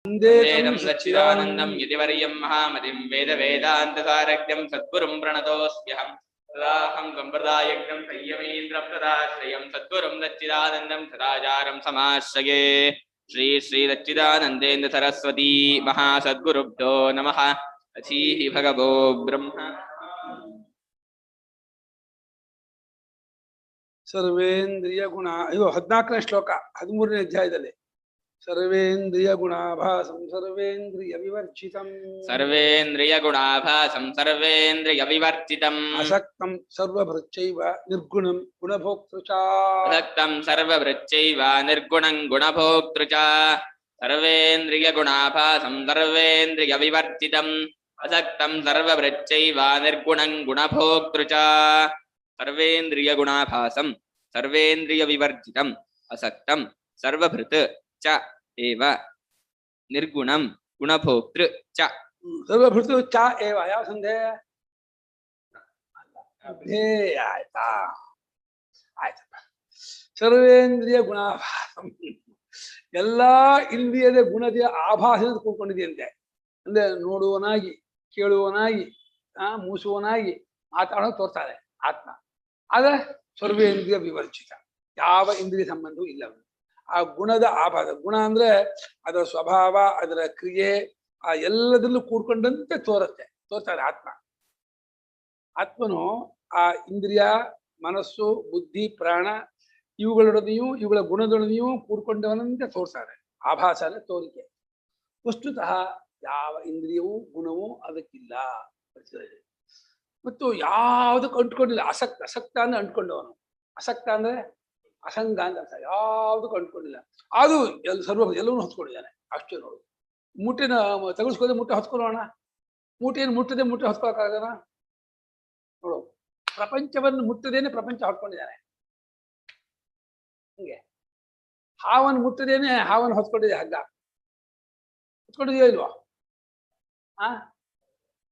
वेदं सच्चिदानन्दं यतिवर्यं महामतिं वेदान्तसारज्ञं सद्गुरुं प्रणतोऽस्म्यहं तदाहं सम्प्रदायज्ञं संयमेन्द्रं तदाश्रयं सद्गुरुं सच्चिदानन्दं सदाचारं समाश्रये श्री श्री सच्चिदानन्देन्द्र सरस्वती महासद्गुरुभ्यो नमः। अथीः भगवो ब्रह्म सर्वेन्द्रिय गुण ಇದು 14ನೇ ಶ್ಲೋಕ 13ನೇ ಅಧ್ಯಾಯದಲ್ಲಿ सर्वेन्द्रिय गुणाभासं सर्वेन्द्रिय विवर्जितम् सर्वेन्द्रिय गुणाभासं सर्वेन्द्रिय विवर्जितम् असक्तं सर्वभृत्यैव निर्गुणं गुणभोक्तृ च असक्तं सर्वभृत्यैव निर्गुणं गुणभोक्तृ च सर्वेन्द्रिय गुणाभासं सर्वेन्द्रिय विवर्जितम् असक्तं सर्वभृत्यैव निर्गुणं गुणभोक्तृ च सर्वेन्द्रिय गुणाभासं सर्वेन्द्रिय विवर्जितम् असक्तं सर्वभृत् च एव निर्गुणं गुणभोक्तृ च सर्वभृतु च एव ಯಾವ ಸಂಧೆ ಆಯ್ತಾ ಆಯ್ತಪ್ಪ ಸರ್ವೇಂದ್ರಿಯ ಗುಣಾಭಾಸಂ ಎಲ್ಲಾ ಇಂದ್ರಿಯದ ಗುಣದ ಆಭಾಸದಿಂದ ಕೂತ್ಕೊಂಡಿದೆಯಂತೆ ಅಂದ್ರೆ ನೋಡುವನಾಗಿ ಕೇಳುವನಾಗಿ ಮೂಸುವನಾಗಿ ಮಾತಾಡೋದು ತೋರ್ತಾರೆ ಆತ್ಮ ಆದ್ರೆ ಸರ್ವೇಂದ್ರಿಯ ವಿವರ್ಜಿತ ಯಾವ ಇಂದ್ರಿಯ ಸಂಬಂಧವೂ ಇಲ್ಲ ಆ ಗುಣದ ಆಭಾಸ ಗುಣ ಅಂದ್ರೆ ಅದರ ಸ್ವಭಾವ ಅದರ ಕ್ರಿಯೆ ಆ ಎಲ್ಲದರಲ್ಲೂ ಕೂಡ್ಕೊಂಡಂತೆ ತೋರ್ತಾರೆ ಆತ್ಮನು ಆ ಇಂದ್ರಿಯ ಮನಸ್ಸು ಬುದ್ಧಿ ಪ್ರಾಣ ಇವುಗಳೊಡನೆಯೂ ಇವುಗಳ ಗುಣದೊಡನೆಯೂ ಕೂಡ್ಕೊಂಡವನಂತೆ ತೋರ್ತಾರೆ ಆಭಾಸ ಅಂದ್ರೆ ತೋರಿಕೆ ವಸ್ತುತಃ ಯಾವ ಇಂದ್ರಿಯವೂ ಗುಣವೂ ಅದಕ್ಕಿಲ್ಲ ಮತ್ತು ಯಾವುದಕ್ಕೆ ಅಂಟ್ಕೊಂಡಿಲ್ಲ ಅಸಕ್ತ ಅಂದ್ರೆ ಅಂಟ್ಕೊಂಡವನು ಅಸಕ್ತ ಅಂದ್ರೆ ಅಸಂಗ ಅಂತ ಅರ್ಥ ಯಾವುದಕ್ಕೂ ಅಂಟ್ಕೊಂಡಿಲ್ಲ ಅದು ಎಲ್ಲವನ್ನೂ ಹೊತ್ಕೊಂಡಿದ್ದಾನೆ ಅಷ್ಟೇ ನೋಡು ಮೂಟೆನ ತೆಗೆಸ್ಕೋದೆ ಮುಟ್ಟೆ ಹೊತ್ಕೊಳ್ಳೋಣ ಮೂಟೆಯನ್ನು ಮುಟ್ಟದೆ ಮುಟ್ಟೆ ಹೊತ್ಕೊಳಕ್ಕಾಗಣ ನೋಡು ಪ್ರಪಂಚವನ್ನು ಮುಟ್ಟದೇನೆ ಪ್ರಪಂಚ ಹೊತ್ಕೊಂಡಿದ್ದಾನೆ ಹಂಗೆ ಹಾವನ್ನು ಮುಟ್ಟದೇನೆ ಹಾವನ್ನು ಹೊತ್ಕೊಂಡಿದೆ ಹಗ್ಗ ಹೊತ್ಕೊಂಡಿದೆಯೋ ಇಲ್ವಾ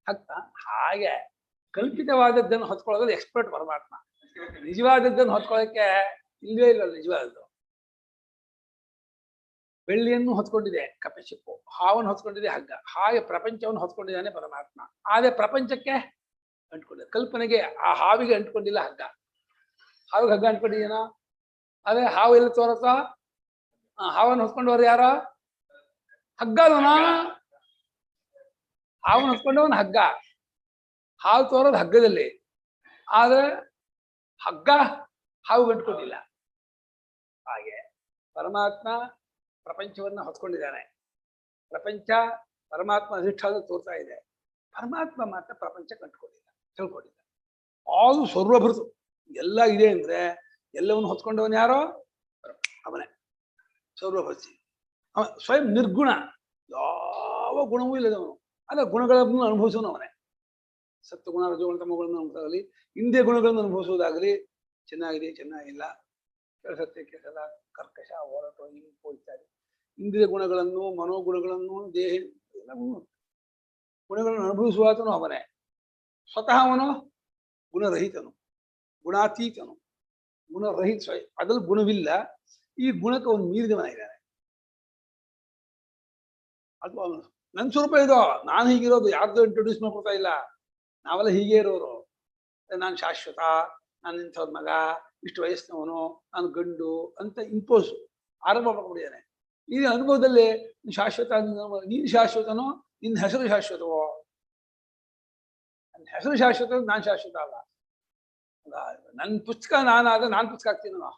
ಹಗ್ಗ ಹಾಗೆ ಕಲ್ಪಿತವಾದದ್ದನ್ನು ಹೊತ್ಕೊಳ್ಳೋದು ಎಕ್ಸ್ಪರ್ಟ್ ಪರಮಾತ್ಮ ನಿಜವಾದದ್ದನ್ನು ಹೊತ್ಕೊಳ್ಳೋಕೆ ಇಲ್ವೇ ಇಲ್ಲ ನಿಜವಾದದ್ದು ಬೆಳ್ಳಿಯನ್ನು ಹೊತ್ಕೊಂಡಿದೆ ಕಪ್ಪೆಚಿಪ್ಪು ಹಾವನ್ನು ಹೊತ್ಕೊಂಡಿದೆ ಹಗ್ಗ ಹಾಗೆ ಪ್ರಪಂಚವನ್ನು ಹೊತ್ಕೊಂಡಿದ್ದಾನೆ ಪರಮಾತ್ಮ ಆದ್ರೆ ಪ್ರಪಂಚಕ್ಕೆ ಅಂಟ್ಕೊಂಡಿದೆ ಕಲ್ಪನೆಗೆ ಆ ಹಾವಿಗೆ ಅಂಟ್ಕೊಂಡಿಲ್ಲ ಹಗ್ಗ ಹಾವಿಗೆ ಹಗ್ಗ ಅಂಟ್ಕೊಂಡಿದೇನೋ ಅದೇ ಹಾವು ಎಲ್ಲ ತೋರತ್ತ ಹಾವನ್ನು ಹೊತ್ಕೊಂಡವ್ರು ಯಾರ ಹಗ್ಗದನ ಹಾವನ್ನು ಹೊತ್ಕೊಂಡವನ ಹಗ್ಗ ಹಾವು ತೋರೋದು ಹಗ್ಗದಲ್ಲಿ ಆದ್ರೆ ಹಗ್ಗ ಹಾವು ಅಂಟ್ಕೊಂಡಿಲ್ಲ ಹಾಗೆ ಪರಮಾತ್ಮ ಪ್ರಪಂಚವನ್ನ ಹೊತ್ಕೊಂಡಿದ್ದಾನೆ ಪ್ರಪಂಚ ಪರಮಾತ್ಮ ಅಧಿಷ್ಠಾನ ತೋರ್ತಾ ಇದೆ ಪರಮಾತ್ಮ ಮಾತ್ರ ಪ್ರಪಂಚಕ್ಕೆ ಅಂಟ್ಕೊಂಡಿಲ್ಲ ತಿಳ್ಕೊಂಡಿಲ್ಲ ಅದು ಸರ್ವಭೃತು ಎಲ್ಲ ಇದೆ ಅಂದ್ರೆ ಎಲ್ಲವನ್ನು ಹೊತ್ಕೊಂಡವನು ಯಾರೋ ಅವನೇ ಸರ್ವಭೃತಿ ಅವ ಸ್ವಯಂ ನಿರ್ಗುಣ ಯಾವ ಗುಣವೂ ಇಲ್ಲದವನು ಅಲ್ಲ ಗುಣಗಳನ್ನು ಅನುಭವಿಸೋನು ಅವನೇ ಸತ್ವಗುಣ ರಜೋಗುಣ ತಮಗುಣವನ್ನು ಅನುಭವಿಸಾಗಲಿ ಇಂದ್ರಿಯ ಗುಣಗಳನ್ನು ಅನುಭವಿಸುವುದಾಗಲಿ ಚೆನ್ನಾಗಿದೆ ಚೆನ್ನಾಗಿಲ್ಲ ಕೆಲಸಕ್ಕೆ ಕೆಲಸ ಕರ್ಕಶ ಹೋರಾಟ ಇಂಪು ಇತ್ಯಾದಿ ಇಂದ್ರಿಯ ಗುಣಗಳನ್ನು ಮನೋಗುಣಗಳನ್ನು ದೇಹ ಗುಣಗಳನ್ನು ಅನುಭವಿಸುವಾತನು ಅವನೇ ಸ್ವತಃ ಅವನು ಗುಣರಹಿತನು ಗುಣಾತೀತನು ಗುಣರಹಿತ ಅದ್ರಲ್ಲಿ ಗುಣವಿಲ್ಲ ಈ ಗುಣಕ್ಕೆ ಅವನು ಮೀರಿದವನಾಗಿದ್ದಾನೆ ಅಥವಾ ನನ್ನ ಸ್ವರೂಪ ಇದೋ ನಾನು ಹೀಗಿರೋದು ಯಾರ್ದು ಇಂಟ್ರೊಡ್ಯೂಸ್ ಮಾಡ್ಕೊಡ್ತಾ ಇಲ್ಲ ನಾವೆಲ್ಲ ಹೀಗೆ ಇರೋರು ನಾನು ಶಾಶ್ವತ ನಾನು ಇಂಥವ್ರ ಮಗ ಇಷ್ಟು ವಯಸ್ಸಿನವನು ನಾನು ಗಂಡು ಅಂತ ಇಂಪೋಸ್ ಆರಂಭ ಮಾಡ್ಕೊಂಡಿದ್ದಾನೆ ಈ ಅನುಭವದಲ್ಲಿ ಶಾಶ್ವತ ನೀನು ಶಾಶ್ವತನೋ ನಿನ್ನ ಹೆಸರು ಶಾಶ್ವತವೋ ನನ್ನ ಹೆಸರು ಶಾಶ್ವತ ನಾನು ಶಾಶ್ವತ ಅಲ್ಲ ನನ್ನ ಪುಸ್ತಕ ನಾನಾದ ನಾನು ಪುಸ್ತಕ ಆಗ್ತೀನೋ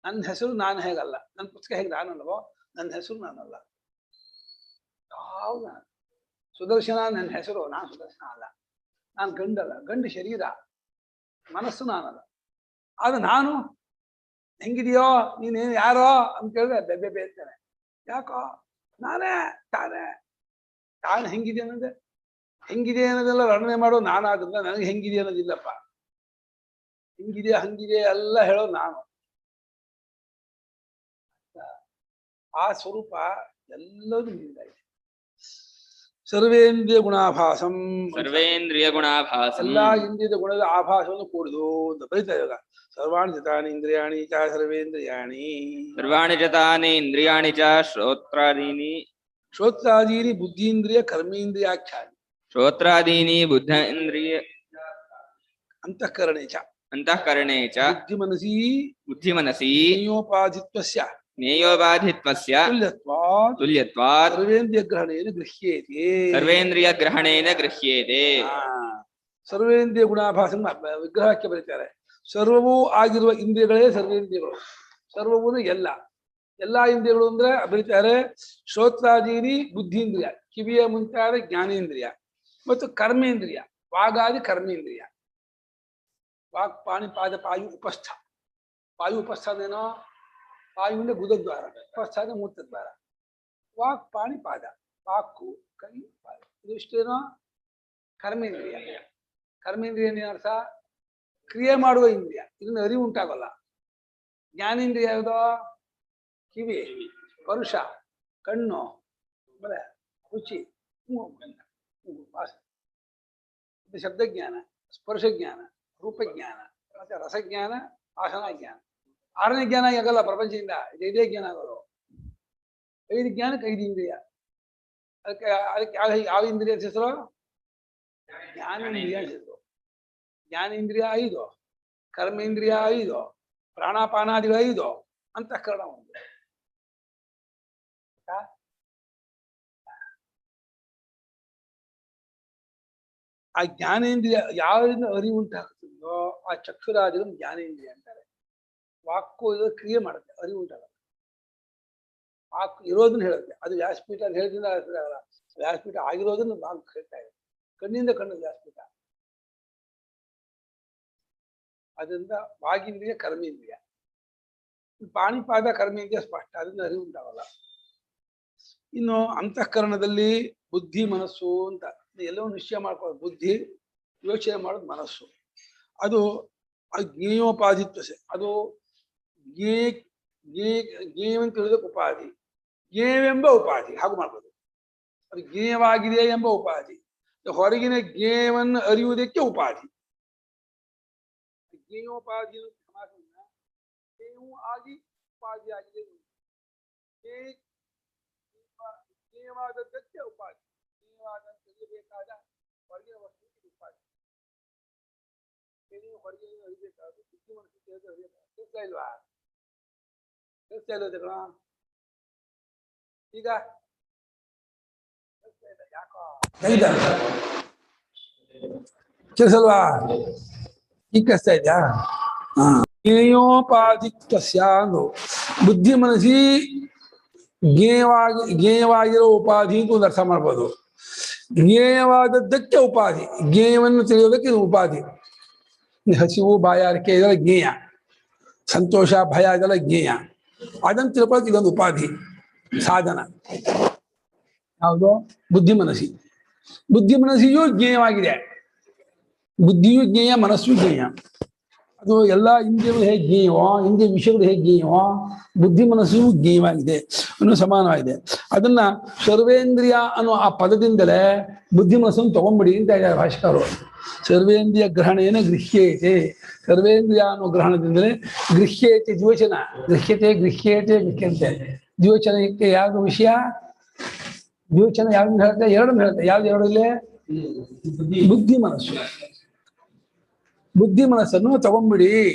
ನನ್ನ ಹೆಸರು ನಾನು ಹೇಗಲ್ಲ ನನ್ನ ಪುಸ್ತಕ ಹೇಗೆ ನಾನಲ್ವೋ ನನ್ನ ಹೆಸರು ನಾನಲ್ಲ ಯಾವ್ದು ನಾನು ಸುದರ್ಶನ ನನ್ನ ಹೆಸರು ನಾನು ಸುದರ್ಶನ ಅಲ್ಲ ನಾನು ಗಂಡಲ್ಲ ಗಂಡು ಶರೀರ ಮನಸ್ಸು ನಾನಲ್ಲ ಆದ್ರೆ ನಾನು ಹೆಂಗಿದೆಯೋ ನೀನೇನು ಯಾರೋ ಅಂತ ಕೇಳಿದ್ರೆ ಬೆಬ್ಬೆ ಬೇಯ್ತಾನೆ ಯಾಕೋ ನಾನೇ ತಾನು ಹೆಂಗಿದೆ ಅನ್ನೋದೇ ಹೆಂಗಿದೆ ಅನ್ನೋದೆಲ್ಲ ವರ್ಣನೆ ಮಾಡೋ ನಾನಾದ್ರಿಂದ ನನಗೆ ಹೆಂಗಿದೆ ಅನ್ನೋದಿಲ್ಲಪ್ಪ ಹಿಂಗಿದೆ ಹಂಗಿದೆ ಎಲ್ಲ ಹೇಳೋ ನಾನು ಆ ಸ್ವರೂಪ ಎಲ್ಲರೂ ನಿಂದಾಗಿದೆ ಸರ್ವೇಂದ್ರಿಯ ಗುಣಾಭಾಸಂ ಎಲ್ಲಾ ಇಂದ್ರಿಯದ ಗುಣದ ಆಭಾಸವನ್ನು ಕೂಡುದು ಅಂತ ಬರೀತಾ ಇವಾಗ ಸರ್ವಾಣಿ ಜತಾನಿ ಇಂದ್ರಿಯಾಣಿ ಚ ಸರ್ವೇಂದ್ರಿಯಾಣಿ ಸರ್ವಾಣಿ ಜತಾನಿ ಇಂದ್ರಿಯಾಣಿ ಚ ಶ್ರೋತ್ರಾದೀನಿ ಶ್ರೋತ್ರಾದೀನಿ ಬುದ್ಧೀಂದ್ರಿಯ ಕರ್ಮೇಂದ್ರಿಯಾಖ್ಯಾನಿ ಶ್ರೋತ್ರಾದೀನಿ ಬುದ್ಧೇಂದ್ರಿಯ ಅಂತಃಕರಣೆ ಚ ಅಂತಃಕರಣೆ ಚ ಬುದ್ಧಿಮನಸಿ ಬುದ್ಧಿಮನಸಿ ಜ್ಞೇಯೋಪಾಧಿತ್ವಸ್ಯ ಜ್ಞೇಯೋಪಾಧಿತ್ವಸ್ಯ ತುಲ್ಯತ್ವಾತ್ ತುಲ್ಯತ್ವಾತ್ ಸರ್ವೇಂದ್ರಿಯ ಗ್ರಹಣೇನ ಗೃಹ್ಯೇತೆ. ಸರ್ವೇಂದ್ರಿಯ ಗ್ರಹಣೇನ ಗೃಹ್ಯೇತೆ. ಸರ್ವೇಂದ್ರಿಯ ಗುಣಾಭಾಸ ವಿಗ್ರಹಕ್ಕೆ ಬರೀತಾರೆ. ಸರ್ವವೂ ಆಗಿರುವ ಇಂದ್ರಿಯಗಳೇ ಸರ್ವೇಂದ್ರಿಯಗಳು. ಸರ್ವವೂ ಎಲ್ಲಾ ಇಂದ್ರಿಯಗಳು ಅಂದ್ರೆ ಬರೀತಾರೆ. ಶ್ರೋತ್ರಾದೀನಿ ಬುದ್ಧೀಂದ್ರಿಯ, ಕಿವಿಯ ಮುಂತಾದ ಜ್ಞಾನೇಂದ್ರಿಯ, ಮತ್ತು ಕರ್ಮೇಂದ್ರಿಯ, ವಾಗಾದಿ ಕರ್ಮೇಂದ್ರಿಯ. ವಾಕ್ ಪಾಣಿ ಪಾದ ಪಾಯು ಉಪಸ್ಥ. ಪಾಯು ಉಪಸ್ಥ ಅಂದೇನೋ? ಪಾಯುವಿನ ಗುದದ್ವಾರ, ಉಪಸ್ಥ ಅಂದ್ರೆ ಮೂತ್ರದ್ವಾರ. ವಾಕ್ ಪಾಣಿ ಪಾದ, ವಾಕು ಕೈ ಪಾದ, ಇದಿಷ್ಟೇನೋ ಕರ್ಮೇಂದ್ರಿಯ. ಕರ್ಮೇಂದ್ರಿಯ ಅರ್ಥ ಕ್ರಿಯೆ ಮಾಡುವ ಇಂದ್ರಿಯ, ಇದನ್ನ ಅರಿವು ಉಂಟಾಗಲ್ಲ. ಜ್ಞಾನೇಂದ್ರಿಯ ಯಾವುದೋ? ಕಿವಿ, ಪರುಷ, ಕಣ್ಣು, ಆಮೇಲೆ ರುಚಿ, ವಾಸನೆ, ಶಬ್ದಜ್ಞಾನ, ಸ್ಪರ್ಶಜ್ಞಾನ, ರೂಪಜ್ಞಾನ, ಮತ್ತೆ ರಸಜ್ಞಾನ, ಆಸನ ಜ್ಞಾನ. 6ನೇ ಜ್ಞಾನ ಆಗಲ್ಲ ಪ್ರಪಂಚದಿಂದ, ಇದು 5ನೇ ಜ್ಞಾನ ಆಗೋದು. 5 ಜ್ಞಾನಕ್ಕೆ 5 ಇಂದ್ರಿಯ. ಅದಕ್ಕೆ ಯಾವ ಇಂದ್ರಿಯ ಹೆಸರು? ಜ್ಞಾನೇಂದ್ರಿಯ ಹೆಸರು. ಜ್ಞಾನೇಂದ್ರಿಯ 5, ಕರ್ಮೇಂದ್ರಿಯ 5, ಪ್ರಾಣಾಪಾನಾದಿಗಳು 5, ಅಂತಃಕರಣ 1. ಆ ಜ್ಞಾನೇಂದ್ರಿಯ ಯಾವ್ದರಿಂದ ಅರಿವು ಉಂಟಾಗ್ತದೋ ಆ ಚಕ್ಷುರಾದಿಗಳು ಜ್ಞಾನೇಂದ್ರಿಯ ಅಂತಾರೆ. ವಾಕು ಕ್ರಿಯೆ ಮಾಡುತ್ತೆ, ಅರಿವು ಉಂಟಾಗಲ್ಲ. ವಾಕು ಇರೋದನ್ನ ಹೇಳುತ್ತೆ. ಅದು ವ್ಯಾಸಪೀಠ ಅಂತ ಹೇಳಿದ್ರಿಂದ ಆಗಲ್ಲ. ವ್ಯಾಸಪೀಠ ಆಗಿರೋದನ್ನ ವಾಕ್ ಹೇಳ್ತಾ ಇದೆ. ಕಣ್ಣಿಂದ ಕಣ್ಣು ವ್ಯಾಸಪೀಠ. ಅದರಿಂದ ವಾಗಿಂದ್ರಿಯ ಕರ್ಮೇಂದ್ರಿಯ. ಪಾಣಿಪಾದ ಕರ್ಮೇಂದ್ರಿಯ ಸ್ಪಷ್ಟ, ಅದರಿಂದ ಅರಿವು ಉಂಟಾಗಲ್ಲ. ಇನ್ನು ಅಂತಃಕರಣದಲ್ಲಿ ಬುದ್ಧಿ ಮನಸ್ಸು ಅಂತ ಎಲ್ಲವೂ ನಿಶ್ಚಯ ಮಾಡ್ಕೊಳ್ಳೋದು. ಬುದ್ಧಿ ಯೋಚನೆ ಮಾಡೋದು, ಮನಸ್ಸು ಅದು ಜ್ಞೇಯೋಪಾಧಿತ್ವ. ಅದು ಜ್ಞೇಯವಂತ ತಿಳಿದಕ್ಕೆ ಉಪಾಧಿ, ಜ್ಞೇಯವೆಂಬ ಉಪಾಧಿ ಹಾಗೂ ಮಾಡ್ಬೋದು. ಅದು ಜ್ಞೇಯವಾಗಿದೆ ಎಂಬ ಉಪಾಧಿ, ಹೊರಗಿನ ಜ್ಞೇಯವನ್ನು ಅರಿಯುವುದಕ್ಕೆ ಉಪಾಧಿ. ಜ್ಞೇಯೋಪಾಧಿ ಸಮಾಸವನ್ನ ಜ್ಞೇಯವೂ ಆಗಿ ಉಪಾಧಿ ಆಗಿದೆ. ಜ್ಞೇಯವಾದದ್ದಕ್ಕೆ ಉಪಾಧಿ, ಜ್ಞೇಯವಾದ ತಿಳಿಯಬೇಕಾದ ಹೊರಗಿನ ವಸ್ತುವಿಗೆ ಉಪಾಧಿ. ಹೊರಗಿನ ಅರಿಬೇಕಾದ ಬುದ್ಧಿ ಮನಸ್ಸು ಅರಿಯಬೇಕು. ತಿಳಿಸ್ತಾ ಇಲ್ವಾ? ತಿಳಿಸ್ತಾ ಇಲ್ಲದೆ ಕಣ ಈಗ ಯಾಕೋ ತಿಳಿಸಲ್ವಾ? ಈಗ ಕಳಿಸ್ತಾ ಇದ್ಯಾ? ಜ್ಞೇಯೋಪಾಧಿತ್ವಸ್ಯ ಅಂದ್ರು. ಬುದ್ಧಿ ಮನಸ್ಸಿ ಜ್ಞೇಯವಾಗಿರೋ ಉಪಾಧಿ ಅಂತ ಒಂದು ಅರ್ಥ ಮಾಡ್ಬೋದು. ಜ್ಞೇಯವಾದದ್ದಕ್ಕೆ ಉಪಾಧಿ, ಜ್ಞೇಯವನ್ನು ತಿಳಿಯೋದಕ್ಕೆ ಇದು ಉಪಾಧಿ. ಹಸಿವು, ಬಾಯಾರಿಕೆ ಇದೆಲ್ಲ ಜ್ಞೇಯ. ಸಂತೋಷ, ಭಯ ಇದೆಲ್ಲ ಜ್ಞೇಯ. ಅದನ್ನು ತಿಳ್ಕೊಳ್ಳೋಕೆ ಇದೊಂದು ಉಪಾಧಿ, ಸಾಧನ. ಯಾವುದು? ಬುದ್ಧಿ ಮನಸ್ಸಿ. ಬುದ್ಧಿ ಮನಸ್ಸಿಯೂ ಜ್ಞೇಯವಾಗಿದೆ. ಬುದ್ಧಿಯೂ ಜ್ಞೇಯ, ಮನಸ್ಸು ಜ್ಞೇಯ. ಅದು ಎಲ್ಲ ಇಂದ್ರಿಯಗಳು ಹೇಗೆ ಜ್ಞೇಯವೋ, ಇಂದ್ರಿಯ ವಿಷಯಗಳು ಹೇಗೆ ಜ್ಞೇಯವೋ, ಬುದ್ಧಿ ಮನಸ್ಸು ಜ್ಞೇಯವಾಗಿದೆ ಅನ್ನೋ ಸಮಾನವಾಗಿದೆ. ಅದನ್ನ ಸರ್ವೇಂದ್ರಿಯ ಅನ್ನೋ ಆ ಪದದಿಂದಲೇ ಬುದ್ಧಿ ಮನಸ್ಸನ್ನು ತಗೊಂಡ್ಬಿಡಿ ಅಂತ ಇದ್ದಾರೆ ಭಾಷೆಕಾರರು. ಸರ್ವೇಂದ್ರಿಯ ಗ್ರಹಣೇನ ಗೃಹ್ಯೇತೆ. ಸರ್ವೇಂದ್ರಿಯ ಅನ್ನೋ ಗ್ರಹಣದಿಂದಲೇ ಗೃಹ್ಯೇತೆ ದ್ವಿವಚನ. ಗೃಹ್ಯತೆ, ಗೃಹ್ಯೇತೆ, ಗೃಹ್ಯಂತೆ. ದ್ವಿವಚನಕ್ಕೆ ಯಾವ್ದು ವಿಷಯ? ದ್ವಿವಚನ ಯಾವ್ದನ್ನ ಹೇಳುತ್ತೆ? ಎರಡನ್ನು ಹೇಳುತ್ತೆ. ಯಾವ್ದು ಎರಡು ಇಲ್ಲಿ? ಬುದ್ಧಿ ಮನಸ್ಸು. ಬುದ್ಧಿ ಮನಸ್ಸನ್ನು ತಗೊಂಡ್ಬಿಡಿ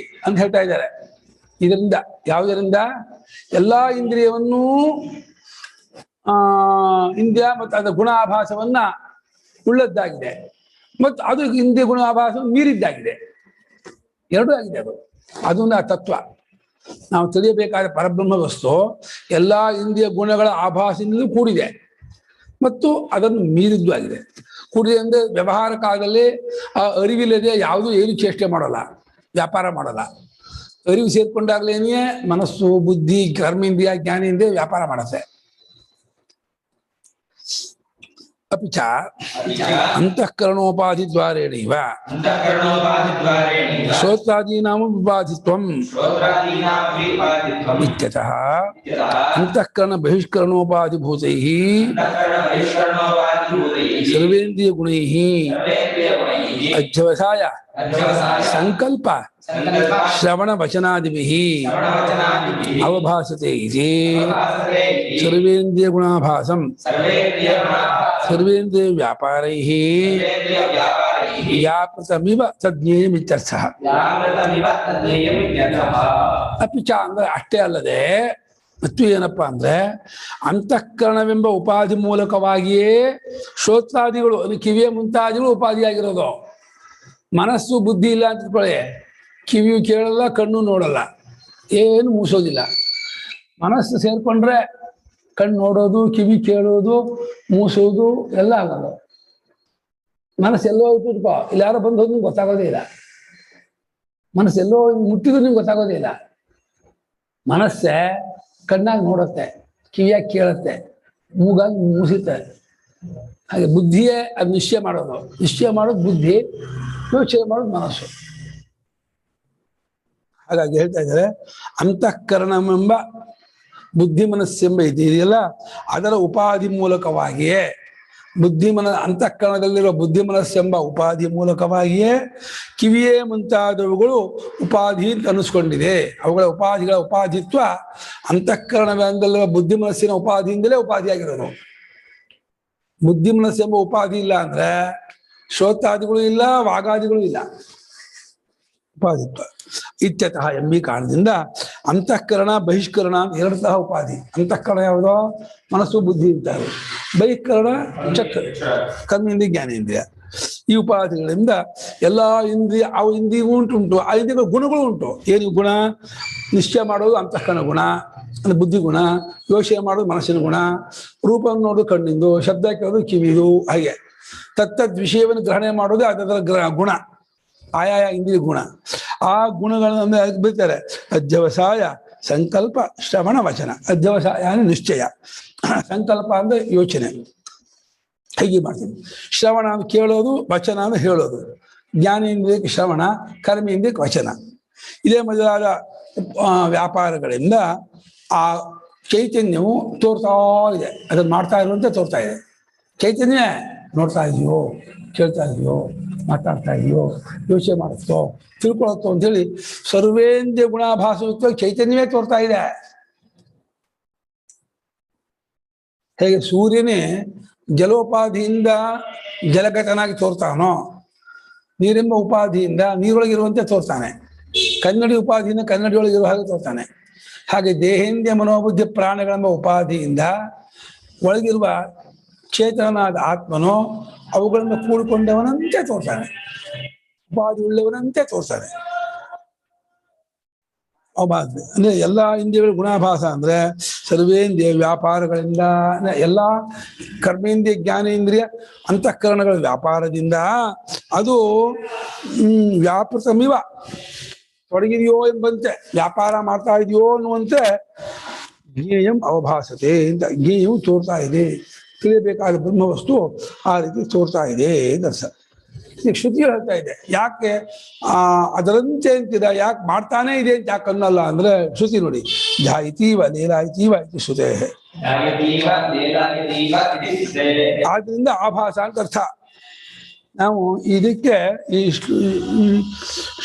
ಅಂತ ಹೇಳ್ತಾ ಇದ್ದಾರೆ. ಇದರಿಂದ ಯಾವುದರಿಂದ? ಎಲ್ಲಾ ಇಂದ್ರಿಯವನ್ನೂ ಇಂದ್ರಿಯ ಮತ್ತು ಅದರ ಗುಣಾಭಾಸವನ್ನ ಉಳ್ಳದ್ದಾಗಿದೆ, ಮತ್ತು ಅದು ಇಂದ್ರಿಯ ಗುಣಾಭಾಸವನ್ನು ಮೀರಿದ್ದಾಗಿದೆ. ಎರಡೂ ಆಗಿದೆ. ಅದೊಂದು ಆ ತತ್ವ. ನಾವು ತಿಳಿಯಬೇಕಾದ ಪರಬ್ರಹ್ಮ ವಸ್ತು ಎಲ್ಲಾ ಇಂದ್ರಿಯ ಗುಣಗಳ ಆಭಾಸದಿಂದಲೂ ಕೂಡಿದೆ ಮತ್ತು ಅದನ್ನು ಮೀರಿದ್ದು ಆಗಿದೆ. ಕೂಡಿದೆ ಅಂದ್ರೆ ವ್ಯವಹಾರ ಕಾಲದಲ್ಲಿ ಆ ಅರಿವಿಲ್ಲದೆ ಯಾವುದೂ ಏನು ಚೇಷ್ಟೆ ಮಾಡೋಲ್ಲ, ವ್ಯಾಪಾರ ಮಾಡಲ್ಲ. ಅರಿವು ಸೇರ್ಕೊಂಡಾಗ್ಲೇನೇ ಮನಸ್ಸು, ಬುದ್ಧಿ, ಕರ್ಮೇಂದ್ರಿಯ, ಜ್ಞಾನೇಂದ್ರಿಯ ವ್ಯಾಪಾರ ಮಾಡುತ್ತೆ. ಅಪಿಚ ಅಂತಃಕರಣೋಪಾಧಿ ದ್ವಾರೇಣೈವ ಶ್ರೋತ್ರಾದೀನಾಂ ವಿಪಾಧಿತ್ವಂ ಇತ್ಯತಃ ಅಂತಃಕರಣ ಬಹಿಷ್ಕರಣೋಪಾಧಿಭೂತೈಃ ಸರ್ವೇಂದ್ರಿಯ ಗುಣೈಃ ಅಧ್ಯವಸಾಯ ಸಂಕಲ್ಪ ಶ್ರವಣ ವಚನಾದಿಭಿಃ ಅವಭಾಸತೆ ಇತಿ ಸರ್ವೇಂದ್ರಿಯ ಗುಣಾಭಾಸಂ ಸರ್ವೇಂದ್ರಿಯ ವ್ಯಾಪಾರೈಃ ವ್ಯಾಪೃತಮಿವ ತಜ್ಞೇಯಮಿತ್ಯರ್ಥಃ. ಅಪಿಚ ಅಂದ್ರೆ ಅಷ್ಟೇ ಅಲ್ಲದೆ ಮತ್ತು ಏನಪ್ಪಾ ಅಂದ್ರೆ ಅಂತಃಕರಣವೆಂಬ ಉಪಾಧಿ ಮೂಲಕವಾಗಿಯೇ ಶ್ರೋತ್ರಾದಿಗಳು ಕಿವಿಯ ಮುಂತಾದಿಗಳು ಉಪಾಧಿಯಾಗಿರೋದು. ಮನಸ್ಸು ಬುದ್ಧಿ ಇಲ್ಲ ಅಂತ ತಿಳ್ಕೊಳ್ಳಿ, ಕಿವಿಯು ಕೇಳಲ್ಲ, ಕಣ್ಣು ನೋಡಲ್ಲ, ಏನು ಮೂಸೋದಿಲ್ಲ. ಮನಸ್ಸು ಸೇರ್ಕೊಂಡ್ರೆ ಕಣ್ಣು ನೋಡೋದು, ಕಿವಿ ಕೇಳೋದು, ಮೂಸೋದು ಎಲ್ಲ ಆಗೋದು. ಮನಸ್ಸೆಲ್ಲೋ ಹೋಗ್ತಿರ್ಕೋ, ಇಲ್ಲಿ ಯಾರೋ ಬಂದು ಹೋದ್ ನಿಮ್ಗೆ ಗೊತ್ತಾಗೋದೇ ಇಲ್ಲ. ಮನಸ್ಸೆಲ್ಲೋ ಮುಟ್ಟಿದ್ರು ನಿಮ್ಗೆ ಗೊತ್ತಾಗೋದೇ ಇಲ್ಲ. ಮನಸ್ಸೇ ಕಣ್ಣಾಗಿ ನೋಡುತ್ತೆ, ಕಿವಿಯಾಗಿ ಕೇಳುತ್ತೆ, ಮೂಗಾಗಿ ಮೂಸುತ್ತೆ. ಹಾಗೆ ಬುದ್ಧಿಯೇ ಅದು ನಿಶ್ಚಯ ಮಾಡೋದು. ನಿಶ್ಚಯ ಮಾಡೋದು ಬುದ್ಧಿ, ಯೋಚನೆ ಮಾಡೋದು ಮನಸ್ಸು. ಹಾಗಾಗಿ ಹೇಳ್ತಾ ಇದ್ದಾರೆ ಅಂತಃಕರಣವೆಂಬ ಬುದ್ಧಿ ಮನಸ್ಸೆಂಬ ಇದೆಯಲ್ಲ, ಅದರ ಉಪಾಧಿ ಮೂಲಕವಾಗಿಯೇ ಅಂತಃಕರಣದಲ್ಲಿರುವ ಬುದ್ಧಿ ಮನಸ್ಸೆಂಬ ಉಪಾಧಿ ಮೂಲಕವಾಗಿಯೇ ಕಿವಿಯೇ ಮುಂತಾದವುಗಳು ಉಪಾಧಿ ಅಂತ ಅನ್ನಿಸ್ಕೊಂಡಿದೆ. ಅವುಗಳ ಉಪಾಧಿತ್ವ ಅಂತಃಕರಣದಲ್ಲಿರುವ ಬುದ್ಧಿ ಮನಸ್ಸಿನ ಉಪಾಧಿಯಿಂದಲೇ ಉಪಾಧಿಯಾಗಿರೋದು. ಬುದ್ಧಿ ಮನಸ್ಸೆಂಬ ಉಪಾಧಿ ಇಲ್ಲ ಅಂದ್ರೆ ಶ್ರೋತಾದಿಗಳು ಇಲ್ಲ, ವಾಗಾದಿಗಳು ಇಲ್ಲ. ಉಪಾಧಿತ್ವ ಇತ್ಯತಃ ಎಂಬಿ ಕಾರಣದಿಂದ ಅಂತಃಕರಣ ಬಹಿಷ್ಕರಣ ಎರಡು ತರಹ ಉಪಾಧಿ. ಅಂತಃಕರಣ ಯಾವುದೋ ಮನಸ್ಸು ಬುದ್ಧಿ ಇರ್ತಾರೆ, ಬಹಿಷ್ಕರಣ ಚಕ್ರ ಕರ್ಮೇಂದ್ರಿಯ ಜ್ಞಾನೇಂದ್ರಿಯ. ಈ ಉಪಾಧಿಗಳಿಂದ ಎಲ್ಲಾ ಇಂದ್ರಿಯ ಅವು ಇಂದ್ರಿಯ ಉಂಟುಂಟು, ಆ ಇಂದ್ರಿಯಗಳ ಗುಣಗಳು ಉಂಟು. ಏನು ಗುಣ? ನಿಶ್ಚಯ ಮಾಡೋದು ಅಂತಃಕರಣ ಗುಣ ಅಂದ್ರೆ ಬುದ್ಧಿ ಗುಣ, ಯೋಚನೆ ಮಾಡೋದು ಮನಸ್ಸಿನ ಗುಣ, ರೂಪವನ್ನು ನೋಡೋದು ಕಣ್ಣಿಂದು, ಶಬ್ದ ಕೇಳೋದು ಕಿವಿದು. ಹಾಗೆ ತತ್ತದ್ ವಿಷಯವನ್ನು ಗ್ರಹಣೆ ಮಾಡೋದು ಅದರ ಗುಣ, ಆಯಾಯ ಇಂದ್ರಿಯ ಗುಣ. ಆ ಗುಣಗಳನ್ನು ಅದಕ್ಕೆ ಬೀಳ್ತಾರೆ. ಅಧ್ಯವಸಾಯ ಸಂಕಲ್ಪ ಶ್ರವಣ ವಚನ. ಅಧ್ಯವಸಾಯ ಅಂದ್ರೆ ನಿಶ್ಚಯ, ಸಂಕಲ್ಪ ಅಂದ್ರೆ ಯೋಚನೆ, ಹೀಗೆ ಮಾಡ್ತೀವಿ. ಶ್ರವಣ ಅಂದ್ರೆ ಕೇಳೋದು, ವಚನ ಅಂದ್ರೆ ಹೇಳೋದು. ಜ್ಞಾನೇಂದ್ರಿಯಕ್ಕೆ ಶ್ರವಣ, ಕರ್ಮೇಂದ್ರಿಯಕ್ಕೆ ವಚನ. ಇದೇ ಮೊದಲಾದ ವ್ಯಾಪಾರಗಳಿಂದ ಆ ಚೈತನ್ಯವು ತೋರ್ತಾ ಇದೆ. ಅದನ್ನು ಮಾಡ್ತಾ ಇರುವಂತೆ ತೋರ್ತಾ ಇದೆ. ಚೈತನ್ಯ ನೋಡ್ತಾ ಇದೆಯೋ, ಕೇಳ್ತಾ ಇದೆಯೋ, ಮಾತಾಡ್ತಾ ಇದೆಯೋ, ಯೋಚನೆ ಮಾಡುತ್ತೋ, ತಿಳ್ಕೊಳತ್ತೋ ಅಂತೇಳಿ ಸರ್ವೇಂದ್ರಿಯ ಗುಣಾಭಾಸಯುಕ್ತ ಚೈತನ್ಯವೇ ತೋರ್ತಾ ಇದೆ. ಹೇಗೆ ಸೂರ್ಯನೇ ಜಲೋಪಾಧಿಯಿಂದ ಜಲಗತನಾಗಿ ತೋರ್ತಾನೋ, ನೀರೆಂಬ ಉಪಾಧಿಯಿಂದ ನೀರೊಳಗಿರುವಂತೆ ತೋರ್ತಾನೆ, ಕನ್ನಡಿ ಉಪಾಧಿಯಿಂದ ಕನ್ನಡಿಯೊಳಗಿರುವ ಹಾಗೆ ತೋರ್ತಾನೆ. ಹಾಗೆ ದೇಹೇಂದ್ರಿಯ ಮನೋಬುದ್ಧಿ ಪ್ರಾಣಗಳೆಂಬ ಉಪಾಧಿಯಿಂದ ಒಳಗಿರುವ ಚೇತನಾದ ಆತ್ಮನು ಅವುಗಳನ್ನು ಕೂಡಿಕೊಂಡವನಂತೆ ತೋರ್ತಾನೆ, ಉಪಾಧಿ ಉಳ್ಳವನಂತೆ ತೋರ್ತಾನೆ. ಅಭಾಸ ಅಂದ್ರೆ ಎಲ್ಲಾ ಇಂದ್ರಿಯಗಳ ಗುಣಾಭಾಸ ಅಂದ್ರೆ ಸರ್ವೇಂದ್ರಿಯ ವ್ಯಾಪಾರಗಳಿಂದ, ಎಲ್ಲಾ ಕರ್ಮೇಂದ್ರಿಯ ಜ್ಞಾನೇಂದ್ರಿಯ ಅಂತಃಕರಣಗಳ ವ್ಯಾಪಾರದಿಂದ ಅದು ವ್ಯಾಪೃತಮಿವ ತೊಡಗಿದೆಯೋ ಎಂಬಂತೆ, ವ್ಯಾಪಾರ ಮಾಡ್ತಾ ಇದೆಯೋ ಅನ್ನುವಂತೆ ಜ್ಞೇಯಂ ಅವಭಾಸತೆ ಅಂತ. ಜ್ಞೇಯವು ತೋರ್ತಾ ಇದೆ, ತಿಳಿಯಬೇಕಾದ ಬ್ರಹ್ಮವಸ್ತು ಆ ರೀತಿ ತೋರ್ತಾ ಇದೆ ದರ್ಶ. ಶ್ರುತಿ ಹೇಳ್ತಾ ಇದೆ. ಯಾಕೆ ಅದರಂತೆ ಅಂತಿದ, ಯಾಕೆ ಮಾಡ್ತಾನೆ ಇದೆ ಅಂತ ಯಾಕೆ ಅನ್ನಲ್ಲ ಅಂದ್ರೆ ಶ್ರುತಿ ನೋಡಿ, ಜಾಯಿತೀವ ಲೇಲಾಯಿತೀವ ಇದು ಶ್ರುತೆ. ಆದ್ರಿಂದ ಆಭಾಸ ಅಂತ ಅರ್ಥ. ನಾವು ಇದಕ್ಕೆ ಈ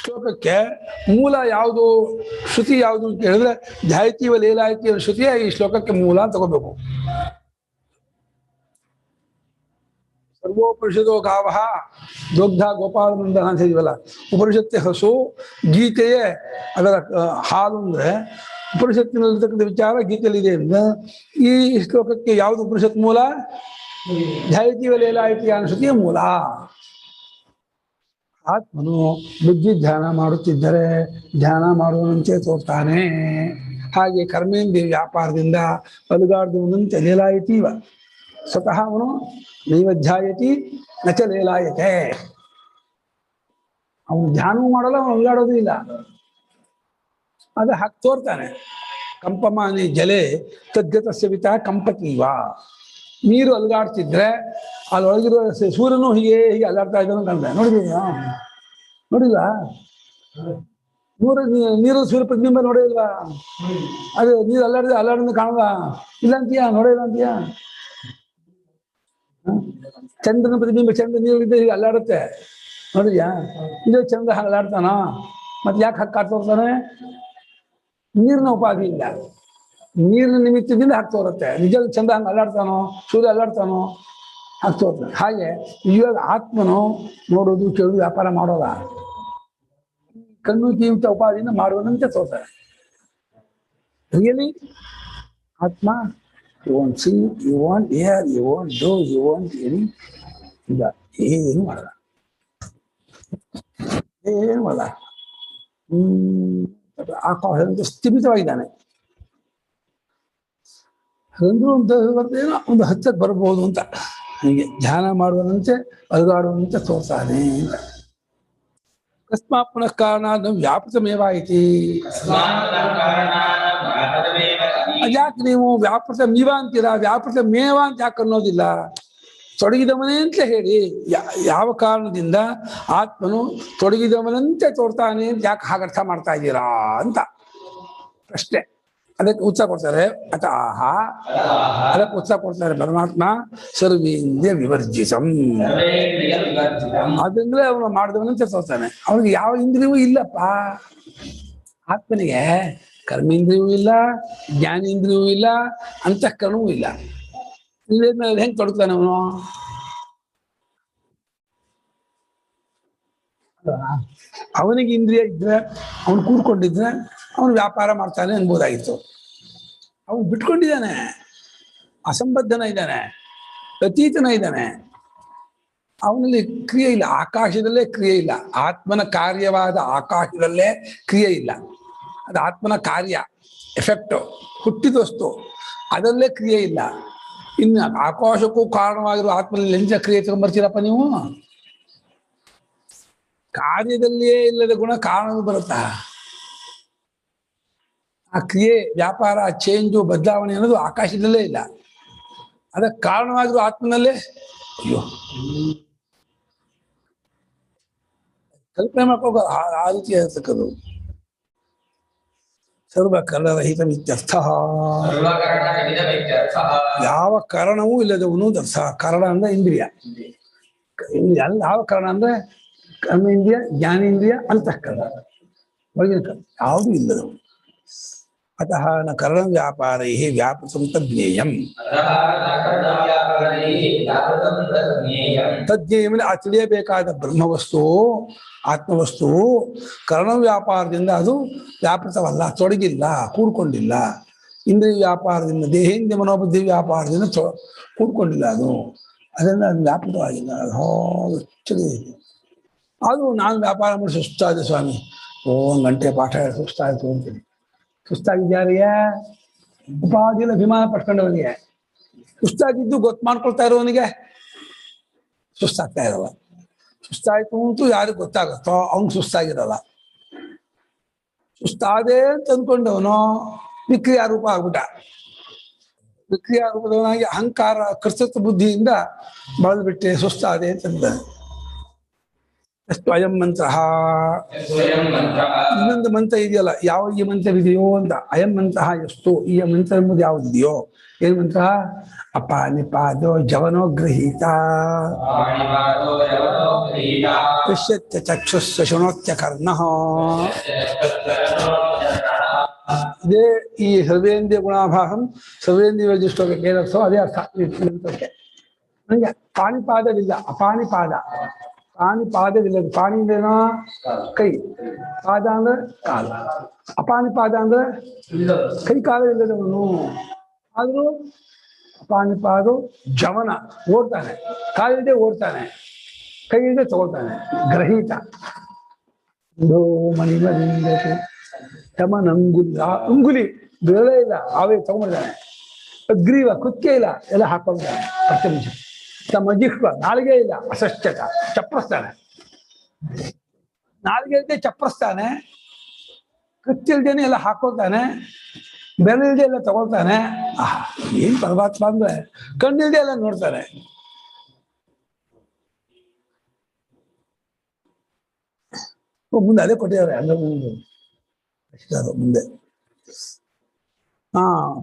ಶ್ಲೋಕಕ್ಕೆ ಮೂಲ ಯಾವುದು, ಶ್ರುತಿ ಯಾವುದು ಅಂತ ಹೇಳಿದ್ರೆ ಜಾಯಿತೀವ ಲೇಲಾಯಿತೀವ ಶ್ರುತಿಯೇ ಈ ಶ್ಲೋಕಕ್ಕೆ ಮೂಲ ಅಂತ ತಗೋಬೇಕು. ಸರ್ವೋಪನಿಷದೋ ಗಾವಹ ದೊಗ್ಧ ಗೋಪಾಲನಂದ ಅಂತ ಇದೀವಲ್ಲ, ಉಪನಿಷತ್ತೆ ಹಸು, ಗೀತೆಯೇ ಅದರ ಹಾಲು ಅಂದ್ರೆ ಉಪನಿಷತ್ತಿನಲ್ಲಿರ್ತಕ್ಕಂಥ ವಿಚಾರ ಗೀತೆಯಲ್ಲಿದೆ ಅಂದ್ರೆ ಈ ಶ್ಲೋಕಕ್ಕೆ ಯಾವುದು ಉಪನಿಷತ್ ಮೂಲ? ಜಾಯಿತೀವ ಲೇಲಾಯಿತೀಯ ಶ್ರುತಿಯ ಮೂಲ. ಆತ್ಮನು ಬುದ್ಧಿ ಧ್ಯಾನ ಮಾಡುತ್ತಿದ್ದರೆ ಧ್ಯಾನ ಮಾಡುವಂತೆ ತೋರ್ತಾನೆ. ಹಾಗೆ ಕರ್ಮೇಂದ್ರಿಯ ವ್ಯಾಪಾರದಿಂದ ಅಲುಗಾಡುವಂತೆ ಲೇಲಾಯಿತೀವ, ಸ್ವತಃ ಅವನು ನೈವಧ್ಯಾಯತಿ ನಚ ಲೇಲಾಯತೆ. ಅವನು ಧ್ಯಾನವೂ ಮಾಡಲ್ಲ, ಅವನು ಅಲುಗಾಡೋದು ಇಲ್ಲ, ಅದು ಹಾಕಿ ತೋರ್ತಾನೆ. ಕಂಪಮಾನಿ ಜಲೆ ತದ್ಗತಸ್ಯ ವಿತ ಕಂಪತೀವ. ನೀರು ಅಲುಗಾಡ್ತಿದ್ರೆ ಅಲ್ಲೊಳಗಿರುವ ಸೂರ್ಯನು ಹೀಗೆ ಹೀಗೆ ಅಲ್ಲಾಡ್ತಾ ಇದ್ದಾನೆ ಕಂಡ್ರೆ ನೋಡಿದೀಯಾ? ನೋಡಿಲ್ಲ? ನೀರು ಸೂರ್ಯ ಪ್ರತಿಬಿಂಬ ನೋಡಿಲ್ವಾ? ಅದು ನೀರು ಅಲ್ಲಾಡಿದ ಕಾಣಲ್ಲ, ಇಲ್ಲ ಅಂತೀಯಾ? ನೋಡಿಲ್ಲ ಅಂತೀಯಾ? ಚಂದ್ರನ ಪ್ರತಿಬಿಂಬ, ಚಂದ್ರ ನೀರಿದ್ದ ಹೀಗೆ ಅಲ್ಲಾಡುತ್ತೆ, ನೋಡಿದ್ಯಾ? ಇದು ಚಂದ್ರ ಹಾಗೆ ಅಲ್ಲಾಡ್ತಾನ? ಮತ್ತೆ ಯಾಕೆ ಹಕ್ಕು ತೋರ್ತಾನೆ? ನೀರಿನ ಉಪಾಧಿ ಇಲ್ಲ, ನೀರಿನ ನಿಮಿತ್ತದಿಂದ ಹಕ್ಕು ತೋರುತ್ತೆ. ನಿಜ ಚಂದ ಹಂಗೆ ಅಲ್ಲಾಡ್ತಾನೋ, ಸೂರ್ಯ ಅಲ್ಲಾಡ್ತಾನೋ, ಹಕ್ಕು ತೋರ್ತಾನೆ. ಹಾಗೆ ಇವಾಗ ಆತ್ಮನು ನೋಡೋದು ಕೇಳೋದು ವ್ಯಾಪಾರ ಮಾಡೋಲ್ಲ, ಕಣ್ಣು ಕಿವಿತ ಉಪಾಧಿಯಿಂದ ಮಾಡುವಂತೆ ತೋರ್ತಾರೆ. ರಿಯಲಿ ಆತ್ಮ you want see, you want air, you want do, you want any ಇಲ್ಲ, ಏನು ಮಾಡಲ್ಲ, ಏನು ಮಾಡಲ್ಲ. ಆಕಾಶ ಸ್ಥಿಮಿತವಾಗಿದ್ದಾನೆ. ಅಂದ್ರೂ ಒಂದು ಹತ್ತಕ್ಕೆ ಬರ್ಬೋದು ಅಂತ, ಹೀಗೆ ಧ್ಯಾನ ಮಾಡುವಂತೆ ಅಲುಗಾಡುವಂತೆ ತೋರ್ತಾನೆ ಅಂತ. ಅಕಸ್ಮಾತ್ ಪುನಃ ಕಾರಣ ವ್ಯಾಪೃತಮೇವ ಐತಿ. ಅದ್ಯಾಕೆ ನೀವು ವ್ಯಾಪೃತ ಮೀವ ಅಂತೀರಾ, ವ್ಯಾಪೃತ ಮೇವ ಅಂತ ಯಾಕೆ ಅನ್ನೋದಿಲ್ಲ? ತೊಡಗಿದವನೇ ಅಂತ ಹೇಳಿ. ಯಾವ ಕಾರಣದಿಂದ ಆತ್ಮನು ತೊಡಗಿದವನಂತೆ ತೋರ್ತಾನೆ ಅಂತ ಯಾಕೆ ಹಾಗರ್ಥ ಮಾಡ್ತಾ ಇದ್ದೀರಾ ಅಂತ ಪ್ರಶ್ನೆ. ಅದಕ್ಕೆ ಉತ್ತರ ಕೊಡ್ತಾರೆ ಅತಃ, ಅದಕ್ಕೆ ಉತ್ತರ ಕೊಡ್ತಾರೆ ಪರಮಾತ್ಮ ಸರ್ವೇಂದ್ರಿಯ ವಿವರ್ಜಿತಂ. ಅದಂದ್ರೆ ಅವನು ಮಾಡಿದವನಂತೆ ತೋರ್ತಾನೆ. ಅವನಿಗೆ ಯಾವ ಇಂದ್ರಿಯವೂ ಇಲ್ಲಪ್ಪ. ಆತ್ಮನಿಗೆ ಕರ್ಮೇಂದ್ರಿಯವೂ ಇಲ್ಲ, ಜ್ಞಾನೇಂದ್ರಿಯವೂ ಇಲ್ಲ, ಅಂತಃಕರಣವೂ ಇಲ್ಲ. ಮೇಲೆ ಹೆಂಗೆ ತೊಡಗ್ತಾನೆ ಅವನು? ಅವನಿಗೆ ಇಂದ್ರಿಯ ಇದ್ರೆ, ಅವನು ಕೂಡ್ಕೊಂಡಿದ್ರೆ ಅವನು ವ್ಯಾಪಾರ ಮಾಡ್ತಾನೆ ಅನ್ಬೋದಾಗಿತ್ತು. ಅವನು ಬಿಟ್ಕೊಂಡಿದ್ದಾನೆ, ಅಸಂಬದ್ಧನ ಇದ್ದಾನೆ, ಅತೀತನ ಇದ್ದಾನೆ. ಅವನಲ್ಲಿ ಕ್ರಿಯೆ ಇಲ್ಲ, ಆಕಾಶದಲ್ಲೇ ಕ್ರಿಯೆ ಇಲ್ಲ. ಆತ್ಮನ ಕಾರ್ಯವಾದ ಆಕಾಶದಲ್ಲೇ ಕ್ರಿಯೆ ಇಲ್ಲ. ಅದು ಆತ್ಮನ ಕಾರ್ಯ, ಎಫೆಕ್ಟ್, ಹುಟ್ಟಿದ ವಸ್ತು, ಅದರಲ್ಲೇ ಕ್ರಿಯೆ ಇಲ್ಲ. ಇನ್ನು ಆಕಾಶಕ್ಕೂ ಕಾರಣವಾಗಿರುವ ಆತ್ಮನಲ್ಲಿ ಎಂತ ಕ್ರಿಯೆ ತಗೊಂಡ್ಬರ್ತೀರಪ್ಪ ನೀವು? ಕಾರ್ಯದಲ್ಲಿಯೇ ಇಲ್ಲದ ಗುಣ ಕಾರಣವು ಬರುತ್ತಾ? ಆ ಕ್ರಿಯೆ, ವ್ಯಾಪಾರ, ಚೇಂಜು, ಬದಲಾವಣೆ ಅನ್ನೋದು ಆಕಾಶದಲ್ಲೇ ಇಲ್ಲ. ಅದಕ್ಕೆ ಕಾರಣವಾಗಿರುವ ಆತ್ಮನಲ್ಲೇ. ಅಯ್ಯೋ, ಕಲ್ಪನೆ ಮಾಡ್ಕೋಗ ಆ ರೀತಿ ಇರತಕ್ಕದ್ದು. ಸರ್ವಕರಣರಹಿತ ಇತ್ಯರ್ಥ. ಯಾವ ಕಾರಣವೂ ಇಲ್ಲದವನು ಅರ್ಥ. ಕಾರಣ ಅಂದ್ರೆ ಇಂದ್ರಿಯ. ಯಾವ ಕಾರಣ ಅಂದ್ರೆ ಕರ್ಮೇಂದ್ರಿಯ, ಜ್ಞಾನೇಂದ್ರಿಯ, ಅಂತಃಕರಣ, ಒಳಗಿನ ಕರ್ಮ ಯಾವುದೂ ಇಲ್ಲದವನು. ಅತಃ ನ ಕರಣ ವ್ಯಾಪಾರೈ ವ್ಯಾಪೃತಂ ತಜ್ಞೇಯಂ. ತಜ್ಞೇಯಂ ಆ ತಿಳಿಯಬೇಕಾದ ಬ್ರಹ್ಮವಸ್ತು, ಆತ್ಮವಸ್ತು ಕರ್ಣ ವ್ಯಾಪಾರದಿಂದ ಅದು ವ್ಯಾಪೃತವಲ್ಲ, ತೊಡಗಿಲ್ಲ, ಕೂಡ್ಕೊಂಡಿಲ್ಲ. ಇಂದ್ರಿಯ ವ್ಯಾಪಾರದಿಂದ, ದೇಹೇಂದ್ರಿಯ ಮನೋಬುದ್ಧಿ ವ್ಯಾಪಾರದಿಂದ ಕೂಡ್ಕೊಂಡಿಲ್ಲ. ಅದರಿಂದ ಅದು ವ್ಯಾಪೃತವಾಗಿಲ್ಲ. ಅದು ಅದು ನಾನು ವ್ಯಾಪಾರ ಮಾಡಿ ಸುಸ್ತಾದೆ ಸ್ವಾಮಿ, 1 ಗಂಟೆ ಪಾಠ ಸುಸ್ತಾಯ್ತು ಅಂತೀನಿ. ಸುಸ್ತಾಗಿದ್ಯಾರಿಗೆ? ಉಪಾಧಿಯಲ್ಲಿ ಅಭಿಮಾನ ಪಡ್ಕೊಂಡವನಿಗೆ. ಸುಸ್ತಾಗಿದ್ದು ಗೊತ್ತು ಮಾಡ್ಕೊಳ್ತಾ ಇರೋವನಿಗೆ ಸುಸ್ತಾಗ್ತಾ ಇರಲ್ಲ. ಸುಸ್ತಾಯ್ತು ಅಂತೂ ಯಾರಿಗೆ ಗೊತ್ತಾಗುತ್ತೋ ಅವ್ನು ಸುಸ್ತಾಗಿರಲ್ಲ. ಸುಸ್ತಾದೆ ಅಂತ ಅಂದ್ಕೊಂಡವನು ವಿಕ್ರಿಯಾ ರೂಪ ಆಗ್ಬಿಟ್ಟ. ವಿಕ್ರಿಯಾ ರೂಪದವನಾಗಿ ಅಹಂಕಾರ, ಕರ್ತೃತ್ವ ಬುದ್ಧಿಯಿಂದ ಬಳದ್ಬಿಟ್ಟೆ, ಸುಸ್ತಾದೆ ಅಂತಂದ. ಎಷ್ಟು ಅಯಂ ಮಂತ್ರ, ಇನ್ನೊಂದು ಮಂತ್ರ ಇದೆಯಲ್ಲ, ಯಾವ ಈ ಮಂತ್ರವಿದೆಯೋ ಅಂತ. ಅಯಂ ಮಂತ್ರ ಎಷ್ಟು, ಈ ಮಂತ್ರ ಎಂಬುದು ಯಾವುದಿದೆಯೋ. ಏನ್ ಮಂತ್ರ? ಅಪಾನಿಪಾದೋ ಜವನೋ ಗೃಹೀತ ಪಶ್ಯತ್ಯ ಚಕ್ಷುಸ್ಸ ಶೃಣೋತ್ಯ ಕರ್ಣಃ. ಇದೇ ಈ ಸರ್ವೇಂದ್ರಿಯ ಗುಣಾಭಾಸಂ ಸರ್ವೇಂದ್ರಿಯ ಶ್ಲೋಕಕ್ಕೆ ಏನರ್ಥೋ ಅದೇ ಅರ್ಥ ಮಂತ್ರಕ್ಕೆ. ನನಗೆ ಪಾಣಿಪಾದವಿಲ್ಲ, ಅಪಾನಿಪಾದ. ಪಾಣಿಪಾದವಿಲ್ಲ. ಪಾಣಿ ಅಂದ್ರೇನೋ ಕೈ, ಪಾದ ಅಂದ್ರೆ ಕಾಲ. ಅಪಾನಿಪಾದ ಅಂದ್ರೆ ಕೈ ಕಾಲವಿಲ್ಲದವನು. ಆದ್ರೂ ಅಪಾನಿಪಾದ ಜವನ, ಓಡ್ತಾನೆ, ಕಾಲಿಲ್ಲದೆ ಓಡ್ತಾನೆ, ಕೈ ಇಲ್ಲದೆ ತಗೊಳ್ತಾನೆ. ಗ್ರಹೀತ ಮಣಿಮರಿಂದತು ತಮನಂಗುಲಿ, ಅಂಗುಲಿ ಬೆರಳೇ ಇಲ್ಲ, ಅವೇ ತಗೊಂಡಿದ್ದಾನೆ. ಅಗ್ರೀವ ಕುಕ್ಕೆ ಇಲ್ಲ, ಎಲ್ಲ ಹಾಕೊಂಡಿದ್ದಾನೆ. ಪ್ರತಿನಿಜ ತಮ್ಮ ಜಿಹ್ವ, ನಾಲಿಗೆ ಇಲ್ಲ, ಅಸಶ್ಚತ ಚಪ್ಪರಿಸ್ತಾನೆ. ನಾಲಿಗೆ ಇಲ್ಲದೆ ಚಪ್ಪರಿಸ್ತಾನೆ, ಕತ್ತಿಲ್ದೇನೆ ಎಲ್ಲ ಹಾಕೊಳ್ತಾನೆ, ಬೆರಳಿಲ್ದೆ ಎಲ್ಲ ತಗೊಳ್ತಾನೆ. ಏನ್ ಪರಮಾತ್ಮ ಅಂದ್ರೆ ಕಣ್ಣಿಲ್ದೆ ಎಲ್ಲ ನೋಡ್ತಾನೆ. ಮುಂದೆ ಅದೇ ಕೊಟ್ಟಿದ್ದಾರೆ ಅಂದ್ರೆ ಮುಂದೆ.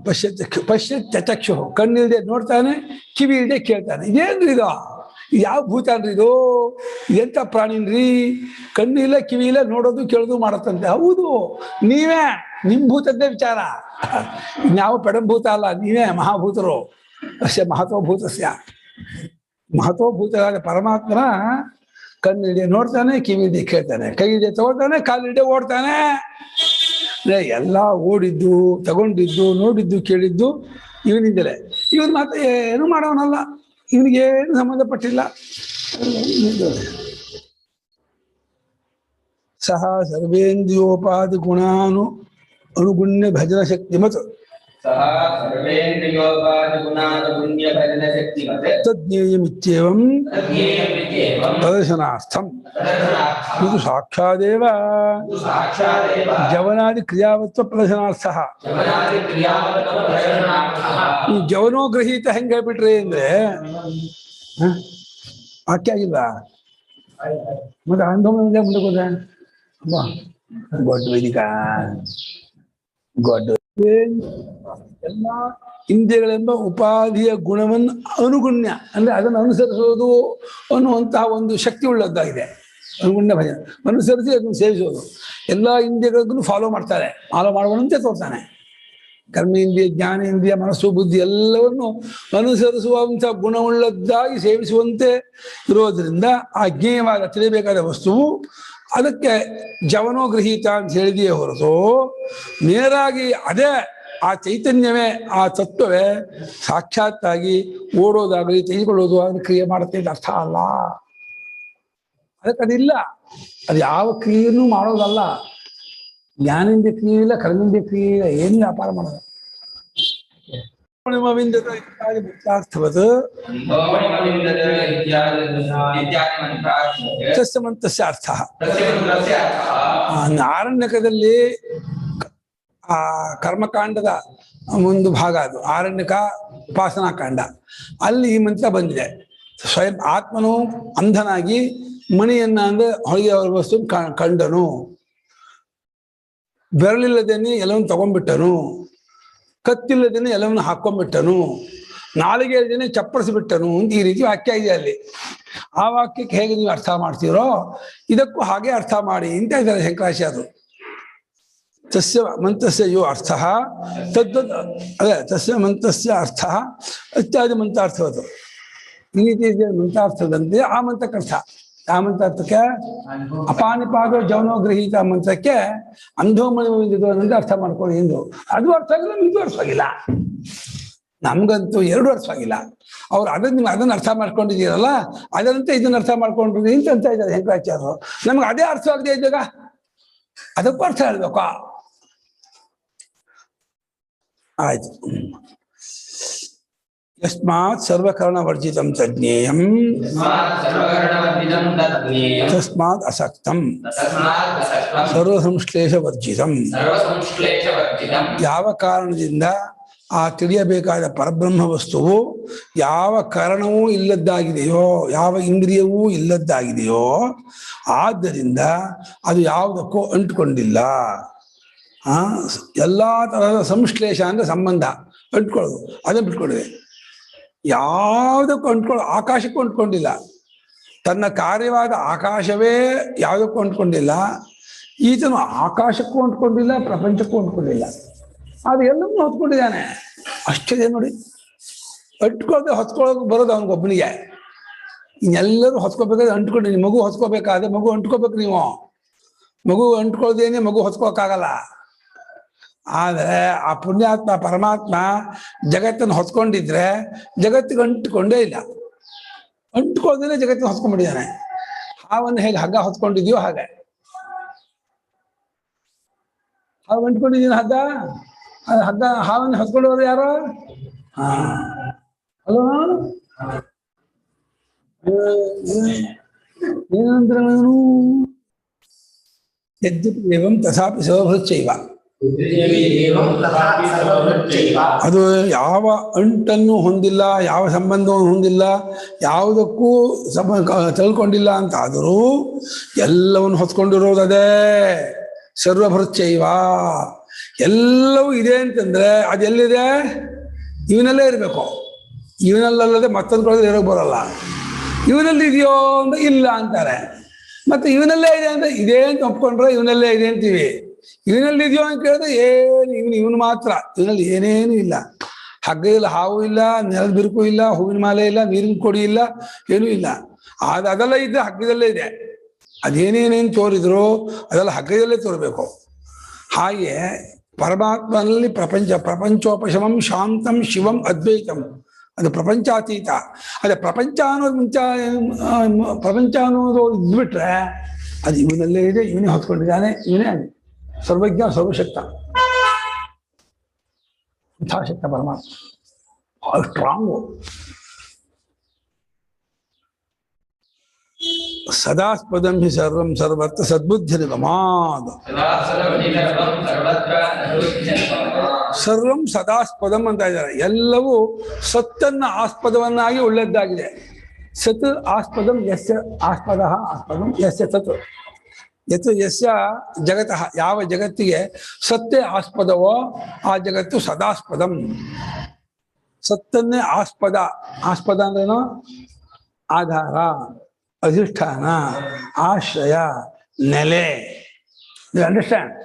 ಪಶ್ಯತ್ಯ ಚಕ್ಷು, ಕಣ್ಣಿಲ್ದೆ ನೋಡ್ತಾನೆ, ಕಿವಿ ಇಲ್ದೆ ಕೇಳ್ತಾನೆ. ಇದೇನ್ರಿ ಇದು? ಯಾವ ಭೂತ ಅನ್ರಿ ಇದು? ಎಂತ ಪ್ರಾಣಿನ್ರಿ? ಕಣ್ಣು ಇಲ್ಲ, ಕಿವಿ ಇಲ್ಲ, ನೋಡೋದು ಕೇಳೋದು ಮಾಡತ್ತಂತೆ. ಹೌದು, ನೀವೇ, ನಿಮ್ ಭೂತದ್ದೇ ವಿಚಾರ. ನಾವು ಪೆಡಂಭೂತ ಅಲ್ಲ, ನೀವೇ ಮಹಾಭೂತರು. ಅಷ್ಟೇ ಮಹತ್ವಭೂತಸ್ಯ. ಮಹತ್ವಭೂತರಾದ ಪರಮಾತ್ಮನ ಕಣ್ಣಿದೆ ನೋಡ್ತಾನೆ, ಕಿವಿದೆ ಕೇಳ್ತಾನೆ, ಕೈಯಿದೆ ತಗೊಳ್ತಾನೆ, ಕಾಲಿದೆ ಓಡ್ತಾನೆ. ಎಲ್ಲ ಓಡಿದ್ದು, ತಗೊಂಡಿದ್ದು, ನೋಡಿದ್ದು, ಕೇಳಿದ್ದು ಇವನಿಂದಲೇ. ಇವನ್ ಮಾತ್ರ ಏನು ಮಾಡೋನಲ್ಲ, ಇವನಿಗೇನು ಸಂಬಂಧಪಟ್ಟಿಲ್ಲ. ಸಹ ಸರ್ವೇಂದ್ರಿಯೋಪಾದಿ ಗುಣಾನು ಅನುಗುಣ್ಯ ಭಜನ ಶಕ್ತಿ ಮತ್ತು ತಜ್ಞೇಯಮಿತ್ಯೇವಂ ಪ್ರದರ್ಶನಾರ್ಥಂ ಇದು ಸಾಕ್ಷಾದೇವ ಜವನಾದಿ ಕ್ರಿಯಾವತ್ವ ಪ್ರದರ್ಶನಾರ್ಥ. ಈ ಜವನೋಗ್ರಹೀತ ಹೆಂಗೆ ಹೇಳ್ಬಿಟ್ರಿ ಅಂದ್ರೆ ವಾಕ್ಯ ಆಗಿಲ್ಲ. ಮತ್ತೆ ಅನುಭವ ಮುಂದೆ ಹೋದ ಗೊಡ್ಡ ವೈದಿಕ ಗೊಡ್ಡ ಎಲ್ಲ ಇಂದ್ರಿಯಗಳೆಂಬ ಉಪಾಧಿಯ ಗುಣವನ್ನು ಅನುಗುಣ್ಯ ಅಂದ್ರೆ ಅದನ್ನು ಅನುಸರಿಸೋದು ಅನ್ನುವಂತಹ ಒಂದು ಶಕ್ತಿ ಉಳ್ಳದ್ದಾಗಿದೆ. ಅನುಗುಣ್ಯ ಭಜನೆ ಅನುಸರಿಸಿ ಅದನ್ನು ಸೇವಿಸೋದು. ಎಲ್ಲ ಇಂದ್ರಿಯಗಳಿಗೂ ಫಾಲೋ ಮಾಡ್ತಾರೆ, ಫಾಲೋ ಮಾಡುವಂತೆ ತೋರ್ತಾನೆ. ಕರ್ಮೇಂದ್ರಿಯ, ಜ್ಞಾನೇಂದ್ರಿಯ, ಮನಸ್ಸು, ಬುದ್ಧಿ ಎಲ್ಲವನ್ನು ಅನುಸರಿಸುವಂಥ ಗುಣವುಳ್ಳದ್ದಾಗಿ ಸೇವಿಸುವಂತೆ ಇರೋದ್ರಿಂದ ಆ ಜ್ಞೇಯವಾದ ತಿಳಿಯಬೇಕಾದ ವಸ್ತುವು ಅದಕ್ಕೆ ಜವನೋಗೃಹೀತ ಅಂತ ಹೇಳಿದೆಯೇ ಹೊರತು ನೇರಾಗಿ ಅದೇ ಆ ಚೈತನ್ಯವೇ, ಆ ತತ್ವವೇ ಸಾಕ್ಷಾತ್ತಾಗಿ ಓಡೋದಾಗಲಿ ತೆಗೆದುಕೊಳ್ಳೋದು ಅದನ್ನು ಕ್ರಿಯೆ ಮಾಡುತ್ತೆ ಅಂತ ಅರ್ಥ ಅಲ್ಲ. ಅದಕ್ಕೆ ಅದಿಲ್ಲ, ಅದು ಯಾವ ಕ್ರಿಯೆಯನ್ನು ಮಾಡೋದಲ್ಲ. ಜ್ಞಾನೇಂದ್ರಿಯ ಕ್ರಿಯೆ ಇಲ್ಲ, ಕರ್ಮೇಂದ್ರಿಯ ಕ್ರಿಯೆ ಇಲ್ಲ, ಏನು ವ್ಯಾಪಾರ ಮಾಡೋದು. ಮಂತ್ರಸ್ಯ ಅರ್ಥ ಆರಣ್ಯಕದಲ್ಲಿ ಆ ಕರ್ಮಕಾಂಡದ ಒಂದು ಭಾಗ, ಅದು ಆರಣ್ಯಕ ಉಪಾಸನಾ ಕಾಂಡ. ಅಲ್ಲಿ ಈ ಮಂತ್ರ ಬಂದಿದೆ. ಸ್ವಯಂ ಆತ್ಮನು ಅಂಧನಾಗಿ ಮಣಿಯನ್ನ ಅಂದ್ರೆ ಹೊಳಿಗೆ ವಸ್ತು ಕಂಡನು, ಬೆರಳಿಲ್ಲದೇನೆ ಎಲ್ಲವನ್ನು ತಗೊಂಡ್ಬಿಟ್ಟನು, ಕತ್ತಿಲ್ಲದೇನೆ ಎಲ್ಲವನ್ನು ಹಾಕೊಂಡ್ಬಿಟ್ಟನು, ನಾಲಿಗೆ ಇಲ್ಲದೇನೆ ಚಪ್ಪಡಿಸಿಬಿಟ್ಟನು ಅಂತ ಈ ರೀತಿ ವಾಕ್ಯ ಇದೆ ಅಲ್ಲಿ. ಆ ವಾಕ್ಯಕ್ಕೆ ಹೇಗೆ ನೀವು ಅರ್ಥ ಮಾಡ್ತೀರೋ ಇದಕ್ಕೂ ಹಾಗೆ ಅರ್ಥ ಮಾಡಿ ಅಂತ ಇದ್ದಾರೆ ಶಂಕರಾಚಾರ್ಯರು. ತಸ್ಯ ಮಂತ್ರಸ್ಯ ಯೋ ಅರ್ಥ ತದ್ವತ್ ಅದೇ ತಸ್ಯ ಮಂತ್ರಸ್ಯ ಅರ್ಥ ಇತ್ಯಾದಿ ಮಂತ್ರಾರ್ಥವದು. ಈ ರೀತಿ ಮಂತ್ರಾರ್ಥದಂತೆ ಆ ಮಂತ್ರಕ್ಕರ್ಥ. ಆ ಮಂತ್ರಾರ್ಥಕ್ಕೆ ಅಪಾನಿಪಾದೋ ಜವನೋಗ್ರಹೀತ ಮಂತ್ರಕ್ಕೆ ಅಂಧೋಮಣಿದು ಅಂತ ಅರ್ಥ ಮಾಡ್ಕೊಳ್ಳಿ ಎಂದು. ಅದು ಅರ್ಥ ಆಗಿಲ್ಲ, ಇದು ಅರ್ಥ ಆಗಿಲ್ಲ. ನಮ್ಗಂತೂ ಎರಡು ಅರ್ಥ ಆಗಿಲ್ಲ. ಅವ್ರು ಅದನ್ನ ಅರ್ಥ ಮಾಡ್ಕೊಂಡಿದ್ದೀರಲ್ಲ, ಅದರಂತೆ ಇದನ್ನ ಅರ್ಥ ಮಾಡ್ಕೊಂಡ್ರಿ ಅಂತ ಇದ್ದಾರೆ ಶಂಕರಾಚಾರ್ಯರು. ನಮ್ಗೆ ಅದೇ ಅರ್ಥ ಆಗದೆ ಇದ್ದಾಗ ಅದಕ್ಕೂ ಅರ್ಥ ಹೇಳ್ಬೇಕು. ಆಯ್ತು. ಯಸ್ಮಾತ್ ಸರ್ವಕರಣ ವರ್ಜಿತಂ ತಜ್ಞೇಯಂ ತಸ್ಮಾತ್ ಅಸಕ್ತಂ ಸರ್ವಸಂಶ್ಲೇಷ ವರ್ಜಿತಂ. ಯಾವ ಕಾರಣದಿಂದ ಆ ತಿಳಿಯಬೇಕಾದ ಪರಬ್ರಹ್ಮ ವಸ್ತುವು ಯಾವ ಕಾರಣವೂ ಇಲ್ಲದ್ದಾಗಿದೆಯೋ, ಯಾವ ಇಂದ್ರಿಯವೂ ಇಲ್ಲದ್ದಾಗಿದೆಯೋ, ಆದ್ದರಿಂದ ಅದು ಯಾವುದಕ್ಕೂ ಅಂಟ್ಕೊಂಡಿಲ್ಲ. ಎಲ್ಲ ತರಹದ ಸಂಶ್ಲೇಷ ಅಂದ್ರೆ ಸಂಬಂಧ, ಅಂಟ್ಕೊಳ್ಳೋದು, ಅದನ್ನು ಬಿಟ್ಕೊಂಡಿದೆ. ಯಾವುದಕ್ಕೂ ಆಕಾಶಕ್ಕೂ ಅಂಟ್ಕೊಂಡಿಲ್ಲ. ತನ್ನ ಕಾರ್ಯವಾದ ಆಕಾಶವೇ ಯಾವುದಕ್ಕೂ ಅಂಟ್ಕೊಂಡಿಲ್ಲ. ಈತನು ಆಕಾಶಕ್ಕೂ ಅಂಟ್ಕೊಂಡಿಲ್ಲ, ಪ್ರಪಂಚಕ್ಕೂ ಅಂಟ್ಕೊಂಡಿಲ್ಲ. ಅದು ಎಲ್ಲವನ್ನೂ ಹೊತ್ಕೊಂಡಿದ್ದಾನೆ. ಅಷ್ಟಿದೆ ನೋಡಿ. ಅಂಟ್ಕೊಳ್ಳದೆ ಹೊತ್ಕೊಳ್ಳೋಕೆ ಬರೋದು ಅವನಿಗೊಬ್ಬನಿಗೆ. ಇನ್ನೆಲ್ಲರೂ ಹೊತ್ಕೋಬೇಕಾದ್ರೆ ಅಂಟ್ಕೊಂಡು, ಮಗು ಹೊತ್ಕೋಬೇಕಾದ್ರೆ ಮಗು ಅಂಟ್ಕೋಬೇಕು. ನೀವು ಮಗು ಅಂಟ್ಕೊಳ್ದೇನೆ ಮಗು ಹೊತ್ಕೋಕ್ಕಾಗಲ್ಲ. ಆದರೆ ಆ ಪುಣ್ಯಾತ್ಮ ಪರಮಾತ್ಮ ಜಗತ್ತನ್ನು ಹೊತ್ಕೊಂಡಿದ್ರೆ ಜಗತ್ತಿಗೆ ಅಂಟ್ಕೊಂಡೇ ಇಲ್ಲ. ಅಂಟ್ಕೊಳ್ದೇನೆ ಜಗತ್ತನ್ನು ಹೊತ್ಕೊಂಡ್ಬಿಟ್ಟಿದ್ದಾನೆ. ಹಾವನ್ನು ಹೇಗೆ ಹಗ್ಗ ಹೊತ್ಕೊಂಡಿದ್ಯೋ ಹಾಗೆ. ಹಾವು ಅಂಟ್ಕೊಂಡಿದ್ದೀನಿ ಹಗ್ಗ, ಅದು ಹಗ್ಗ ಹಾವನ್ನು ಹೊತ್ಕೊಂಡವರು ಯಾರು? ಅಲ್ವ? ಏನಂದ್ರೆ ನಾನು ಯದ್ಯಪಿ ಏವಂ ತಥಾಪಿ ಸರ್ವಭೃಚ್ಚೈವ. ಅದು ಯಾವ ಅಂಟನ್ನು ಹೊಂದಿಲ್ಲ, ಯಾವ ಸಂಬಂಧವನ್ನು ಹೊಂದಿಲ್ಲ, ಯಾವುದಕ್ಕೂ ತಿಳ್ಕೊಂಡಿಲ್ಲ ಅಂತ ಆದರೂ ಎಲ್ಲವನ್ನು ಹೊತ್ಕೊಂಡಿರೋದು ಅದೇ. ಸರ್ವಭೃಚ್ಚೈವ, ಎಲ್ಲವೂ ಇದೆ ಅಂತಂದ್ರೆ ಅದೆಲ್ಲಿದೆ? ಇವನಲ್ಲೇ ಇರಬೇಕು. ಇವನಲ್ಲದೆ ಮತ್ತೊಂದು ಕಡೆ ಇರೋಕೆ ಬರಲ್ಲ. ಇವನಲ್ಲಿ ಇದೆಯೋ ಅಂದ್ರೆ ಇಲ್ಲ ಅಂತಾರೆ. ಮತ್ತೆ ಇವನಲ್ಲೇ ಇದೆ ಅಂದ್ರೆ ಇದೇ ಅಂತ ಒಪ್ಕೊಂಡ್ರೆ ಇವನಲ್ಲೇ ಇದೆ ಅಂತೀವಿ. ಇವನಲ್ಲಿ ಇದೆಯೋ ಅಂತ ಕೇಳಿದ್ರೆ ಏನು ಇವನು ಮಾತ್ರ, ಇವನಲ್ಲಿ ಏನೇನು ಇಲ್ಲ. ಹಗ್ಗದಲ್ಲಿ ಹಾವು ಇಲ್ಲ, ನೆಲದ ಬಿರುಕು ಇಲ್ಲ, ಹೂವಿನ ಮಾಲೆ ಇಲ್ಲ, ನೀರಿನ ಕೊಡಿ ಇಲ್ಲ, ಏನೂ ಇಲ್ಲ. ಅದೆಲ್ಲ ಇದ್ದರೆ ಹಗ್ಗದಲ್ಲೇ ಇದೆ. ಅದೇನೇನೇನು ತೋರಿದ್ರು ಅದೆಲ್ಲ ಹಗ್ಗದಲ್ಲೇ ತೋರಬೇಕು. ಹಾಗೆ ಪರಮಾತ್ಮನಲ್ಲಿ ಪ್ರಪಂಚೋಪಶಮಂ ಶಾಂತಂ ಶಿವಂ ಅದ್ವೈತಂ, ಅದು ಪ್ರಪಂಚಾತೀತ. ಅದೇ ಪ್ರಪಂಚ ಅನ್ನೋದು ಇದ್ಬಿಟ್ರೆ ಅದು ಇವನಲ್ಲೇ ಇದೆ, ಇವನೇ ಹೊತ್ಕೊಂಡಿದ್ದಾನೆ, ಇವನೇ ಸರ್ವಜ್ಞ ಸರ್ವಶಕ್ತ, ಯಥಾಶಕ್ತ ಪರಮಾತ್ಮ, ಸ್ಟ್ರಾಂಗು. ಸದಾಸ್ಪದಂ ಹಿ ಸರ್ವಂ ಸರ್ವತ್ರ ಸದ್ಬುದ್ಧಿ ನಿಗಮಾದ್. ಸರ್ವಂ ಸದಾಸ್ಪದಂ ಅಂತ ಇದ್ದಾರೆ. ಎಲ್ಲವೂ ಸತ್ತನ್ನ ಆಸ್ಪದವನ್ನಾಗಿ ಉಳ್ಳದ್ದಾಗಿದೆ. ಸತ್ ಆಸ್ಪದಂ ಯಸ್ಯ ಆಸ್ಪದ ಆಸ್ಪದಂ ಯಸ್ಯ ಸತ್ ಯಸ್ಯ ಜಗತಃ, ಯಾವ ಜಗತ್ತಿಗೆ ಸತ್ತೇ ಆಸ್ಪದವೋ ಆ ಜಗತ್ತು ಸದಾಸ್ಪದಂ. ಸತ್ತನ್ನೇ ಆಸ್ಪದ. ಆಸ್ಪದ ಅಂದ್ರೇನು? ಆಧಾರ, ಅಧಿಷ್ಠಾನ, ಆಶ್ರಯ, ನೆಲೆ. You understand?